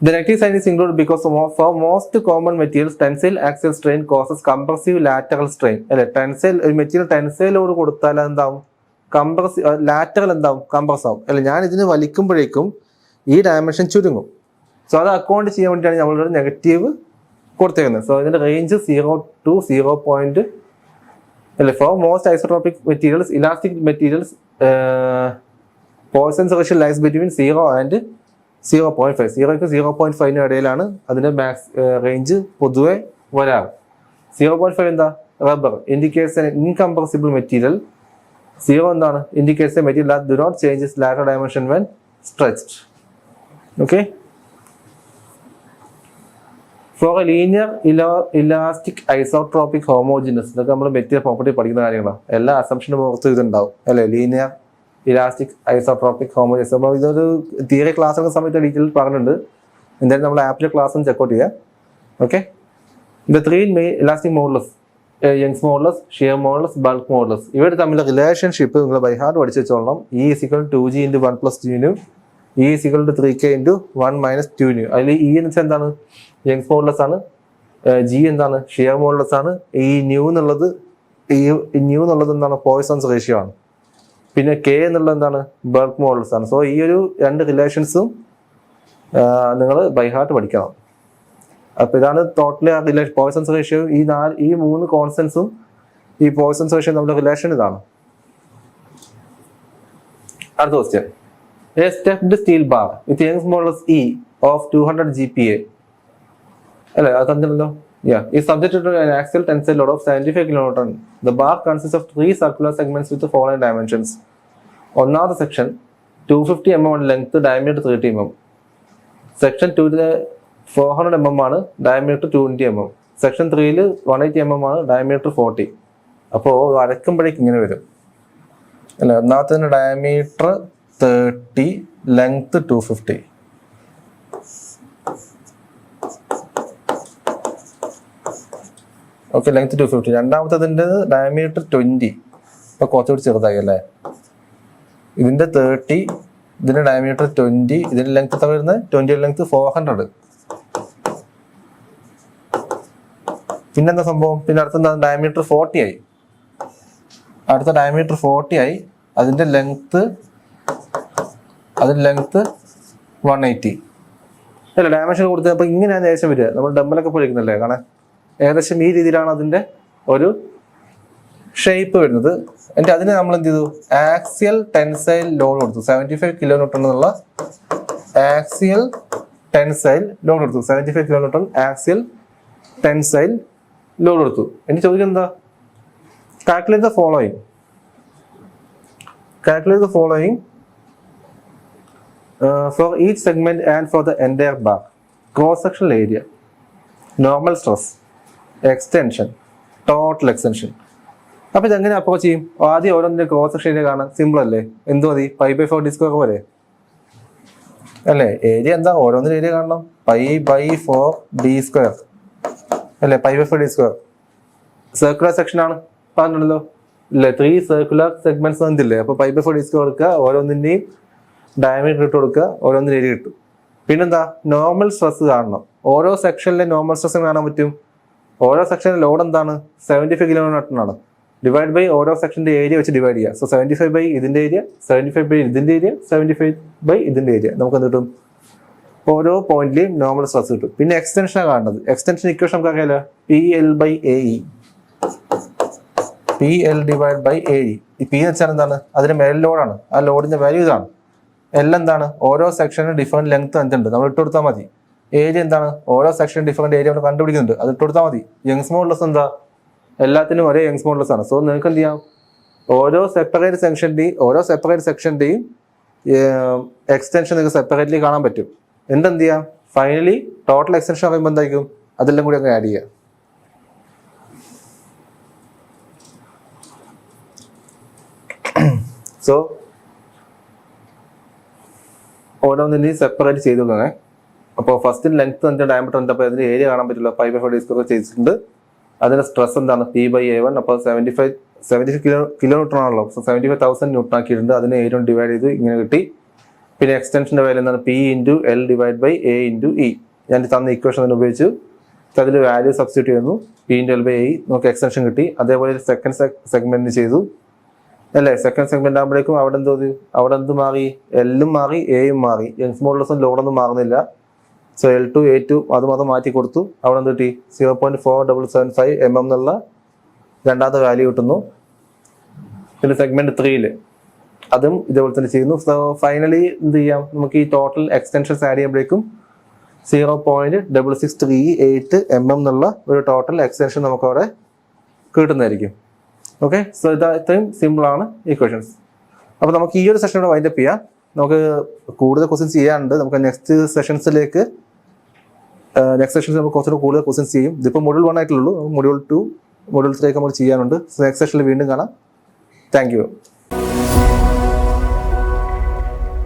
The negative sign is included because for most common materials, tensile axial strain causes compressive lateral strain. അല്ലെ, tensile ഒരു material ടെൻസൈലോട് കൊടുത്താൽ എന്താവും, കംപ്രസീവ് ലാറ്ററൽ എന്താവും, കംപ്രസ് ആവും. അല്ലെ, ഞാൻ ഇതിന് വലിക്കുമ്പോഴേക്കും ഈ ഡയമെൻഷൻ ചുരുങ്ങും. സോ അത് അക്കൗണ്ട് ചെയ്യാൻ വേണ്ടിയിട്ടാണ് നമ്മളൊരു നെഗറ്റീവ് കൊടുത്തേക്കുന്നത്. സോ ഇതിന്റെ റേഞ്ച് 0 to 0. അല്ലെ, for most isotropic materials, elastic materials, Poisson's ratio lies between 0 and 0.5. 0 to 0.5 ഇടയിലാണ് അതിന്റെ മാക്സ് റേഞ്ച് പൊതുവെ വരാറ്. 0.5 എന്താ, rubber indicates an incompressible material. 0 എന്താണ്, indicates a material that do not change its lateral dimension when stretched. Okay, for a linear elastic isotropic homogeneous, ഇതൊക്കെ നമ്മൾ material property പഠിക്കുന്ന കാര്യങ്ങളാണ്. എല്ലാ അസംഷനും പുറത്തും ഇതുണ്ടാവും, അല്ലെ, ലീനിയർ ഇലാസ്റ്റിക് ഐസോട്രോപിക് ഹോമോജിനസ്. അപ്പോൾ ഇതൊരു തിയറി ക്ലാസ് എടുക്കുന്ന സമയത്ത് ഡീറ്റെയിൽ പറഞ്ഞിട്ടുണ്ട്. എന്തായാലും നമ്മൾ ആപ്പിലെ ക്ലാസ് ഒന്ന് ചെക്കൗട്ട് ചെയ്യാം. Okay, the three main elastic modulus, Young's modulus, shear modulus, bulk modulus, ഇവരുടെ തമ്മിലുള്ള റിലേഷൻഷിപ്പ് നിങ്ങൾ ബൈ ഹാർട്ട് പഠിച്ചു വെച്ചോളണം. E = 2g × 1 + 2 E = 3k × 1 - 2 അതിൽ E എന്ന് വെച്ചാൽ എന്താണ്, യങ്സ് മോഡുലസ് ആണ്. G എന്താണ്, ഷിയർ മോഡുലസ് ആണ്. ഈ ന്യൂ എന്നുള്ളത് എന്താണ്, പോയ്സോൺസ് റേഷ്യോ ആണ്. പിന്നെ K എന്നുള്ളത് എന്താണ്, ബൾക്ക് മോഡുലസ് ആണ്. സോ ഈ ഒരു രണ്ട് റിലേഷൻസും നിങ്ങൾ ബൈ ഹാർട്ട് പഠിക്കണം. അപ്പൊ ഇതാണ് ടോട്ടലി ആ റിലേഷൻ, പോയ്സൺസ് റേഷ്യോ. ഈ 3 കോൺസ്റ്റൻസും ഈ പോയ്സൺസ് റേഷ്യോ നമ്മുടെ റിലേഷൻ ഇതാണ്. അടുത്ത question, A stepped steel bar with Young's modulus E of 200 GPa, അല്ലെ, അത് തന്നിട്ടുണ്ടല്ലോ. is subjected to an axial tensile load of 75 kN. The bar consists of 3 circular segments with the following dimensions. ഒന്നാമത്തെ section 250 mm length, diameter 30 mm. Section 2 400 mm ആണ്, diameter 220 mm. Section 3 180 mm ആണ്, diameter 40. അപ്പോൾ വരയ്ക്കുമ്പോഴേക്ക് ഇങ്ങനെ വരും, അല്ല, ഒന്നാമത്തെ diameter 30, length 250. Okay, length 250. രണ്ടാമത്തതിൻ്റെ ഡയമീറ്റർ 20, ഇപ്പൊ കുറച്ചുകൂടി ചെറുതായി അല്ലേ. ഇതിന്റെ 30, ഇതിന്റെ ഡയമീറ്റർ 20, ഇതിന്റെ ലെങ്ത് എത്ര വരുന്നത്, 20 ലെങ്ത് 400. പിന്നെന്താ സംഭവം, പിന്നെ അടുത്ത ഡയമീറ്റർ 40 ആയി. അടുത്ത ഡയമീറ്റർ 40 ആയി, അതിന്റെ ലെങ്ത് 180. അല്ല ഡയമെൻഷൻ കൊടുത്തത് അപ്പോൾ ഇങ്ങനെയാണ് ഏകദേശം വരിക. നമ്മൾ ഡമ്പലൊക്കെ പൊളിക്കുന്നല്ലേ കാരണം ഏകദേശം ഈ രീതിയിലാണ് അതിൻ്റെ ഒരു ഷേപ്പ് വരുന്നത്. എന്നിട്ട് അതിന് നമ്മൾ എന്ത് ചെയ്തു, ആക്സിയൽ ടെൻസൈൽ ലോഡ് കൊടുത്തു 75 kN എന്നുള്ള ആക്സിയൽ ടെൻസൈൽ ലോഡ് കൊടുത്തു. 75 kN ആക്സിയൽ ടെൻസൈൽ ലോഡ് കൊടുത്തു. എനിക്ക് ചോദിക്കുന്നത് എന്താ, calculate the following. Calculate the following for each segment and for the entire bar. Cross-sectional area, normal stress, extension, total extension. അപ്പോൾ ഇതെങ്ങനെ approach ചെയ്യും? ആദ്യം ഓരോന്നിൻ്റെ ക്രോസ് സെക്ഷൻ ഏരിയ കാണാൻ സിമ്പിൾ അല്ലേ? എന്ത് മതി? π/4 d സ്ക്വയർ പോലെ അല്ലേ? ഏരിയ എന്താ? ഓരോന്നിൻ്റെ ഏരിയ കാണണം. π/4 d സ്ക്വയർ അല്ലേ? π/4 d സ്ക്വയർ സർക്കുലർ സെക്ഷൻ ആണ് പറഞ്ഞല്ലോ ഇല്ലേ? 3 സർക്കുലർ സെഗ്മെന്റ്സ് എന്തില്ലേ? അപ്പോൾ π/4 d സ്ക്വയർ കൊടുക്കുക, ഓരോന്നിൻ്റെയും ഡയമീറ്റർ ഇട്ട് കൊടുക്കുക, ഓരോന്നിൻ്റെ ഏരിയ കിട്ടും. പിന്നെന്താ, നോർമൽ സ്ട്രെസ് കാണണം. ഓരോ സെക്ഷനിലെ നോർമൽ സ്ട്രെസ് കാണാൻ പറ്റും. ഓരോ സെക്ഷനിലെ ലോഡ് എന്താണ്? 75 kN ആണ്. ഡിവൈഡ് ബൈ ഓരോ സെക്ഷൻ്റെ ഏരിയ വെച്ച് ഡിവൈഡ് ചെയ്യുക. സോ 75 ബൈ ഇതിൻ്റെ ഏരിയ, 75 ബൈ ഇതിൻ്റെ ഏരിയ, 75 ബൈ ഇതിൻ്റെ ഏരിയ. നമുക്ക് എന്ത് കിട്ടും? ഓരോ പോയിന്റിലെയും നോർമൽ സ്ട്രെസ് കിട്ടും. പിന്നെ എക്സ്റ്റൻഷനാണ് കാണുന്നത്. എക്സ്റ്റൻഷൻ ഇക്വേഷൻ നമുക്ക് അറിയാലോ, PL/AE. PL divide by AE. ഈ പി എന്ന് വെച്ചാൽ എന്താണ്? അതിന് മേൽ ലോഡാണ്. ആ ലോഡിന്റെ വാല്യൂ ഇതാണ്. L എന്താണ്? ഓരോ സെക്ഷനും ഡിഫറെന്റ് ലെങ്ത് എന്തുണ്ട് നമ്മൾ ഇട്ട് കൊടുത്താൽ മതി. ഏരിയ എന്താണ്? ഓരോ സെക്ഷനും ഡിഫറെന്റ് ഏരിയ നമ്മൾ കണ്ടുപിടിക്കുന്നുണ്ട്, അത് ഇട്ട് കൊടുത്താൽ മതി. യങ്സ് മോഡുലസ് എന്താ? എല്ലാത്തിനും ഒരേ യങ്സ് മോഡുലസ് ആണ്. സോ നിങ്ങൾക്ക് എന്ത് ചെയ്യാം, ഓരോ സെപ്പറേറ്റ് സെക്ഷൻ്റെയും എക്സ്റ്റൻഷൻ നിങ്ങൾക്ക് സെപ്പറേറ്റ്ലി കാണാൻ പറ്റും. എന്ത് ചെയ്യാം, ഫൈനലി ടോട്ടൽ എക്സ്റ്റൻഷൻ പറയുമ്പോൾ എന്തായിരിക്കും? അതെല്ലാം കൂടി അങ്ങ് ആഡ് ചെയ്യാം. സോ ഓരോന്നിൻ്റെയും സെപ്പറേറ്റ് ചെയ്ത് നോക്കണേ. അപ്പോൾ ഫസ്റ്റ് ലെങ്ത് എന്താ, ഡയമീറ്റർ എന്താ, അപ്പോൾ അതിൻ്റെ ഏരിയ കാണാൻ പറ്റില്ല. π/4 d സ്ക്വയർ ചെയ്തിട്ടുണ്ട്. അതിന്റെ സ്ട്രെസ് എന്താണ്? P/A1. അപ്പോൾ 75 kN ആണല്ലോ. സോ 75,000 N ആക്കിയിട്ടുണ്ട്. അതിനെ A ഡിവൈഡ് ചെയ്ത് ഇങ്ങനെ കിട്ടി. പിന്നെ എക്സ്റ്റൻഷന്റെ വാല്യൂ എന്താണ്? P/L divide by A/E. ഞാൻ തന്ന ഇക്വേഷൻ തന്നെ ഉപയോഗിച്ചു അതിൽ വാല്യൂ സബ്സ്റ്റിറ്റ്യൂട്ട് ചെയ്യുന്നു. P/L/AE നമുക്ക് എക്സ്റ്റൻഷൻ കിട്ടി. അതേപോലെ സെക്കൻഡ് സെഗ്മെന്റിന് ചെയ്തു അല്ലേ? സെക്കൻഡ് സെഗ്മെന്റ് ആകുമ്പോഴേക്കും അവിടെ എന്ത് മാറി? എല്ലും മാറി, എയും മാറി. യങ്സ് മോഡുലസും ലോഡൊന്നും മാറുന്നില്ല. സോ L2 A2 അത് മാത്രം മാറ്റി കൊടുത്തു. അവിടെ എന്ത് കിട്ടി? 0.4775 mm എന്നുള്ള രണ്ടാമത്തെ വാല്യൂ കിട്ടുന്നു. പിന്നെ സെഗ്മെന്റ് 3 അതും ഇതേപോലെ തന്നെ ചെയ്യുന്നു. സോ ഫൈനലി എന്ത് ചെയ്യാം, നമുക്ക് ഈ ടോട്ടൽ എക്സ്റ്റൻഷൻസ് ആഡ് ചെയ്യുമ്പോഴേക്കും 0.6638 mm എന്നുള്ള ഒരു ടോട്ടൽ എക്സ്റ്റൻഷൻ നമുക്ക് അവിടെ കിട്ടുന്നതായിരിക്കും. ഓക്കെ, സോ ഇത്രയും സിമ്പിളാണ് ഇക്വേഷൻസ്. അപ്പോൾ നമുക്ക് ഈ ഒരു സെഷനോട് വൈൻഡപ്പ് ചെയ്യാം. നമുക്ക് കൂടുതൽ ക്വസ്റ്റ്യൻസ് ചെയ്യാനുണ്ട്. നമുക്ക് നെക്സ്റ്റ് സെഷൻസിൽ നമുക്ക് കുറച്ചുകൂടെ കൂടുതൽ ക്വസ്റ്റ്യൻസ് ചെയ്യും. ഇതിപ്പോൾ മൊഡ്യൂൾ 1 ആയിട്ടുള്ളൂ. മൊഡ്യൂൾ 2, മൊഡ്യൂൾ 3 ഒക്കെ നമുക്ക് ചെയ്യാനുണ്ട്. സോ നെക്സ്റ്റ് സെഷനിൽ വീണ്ടും കാണാം. Thank you.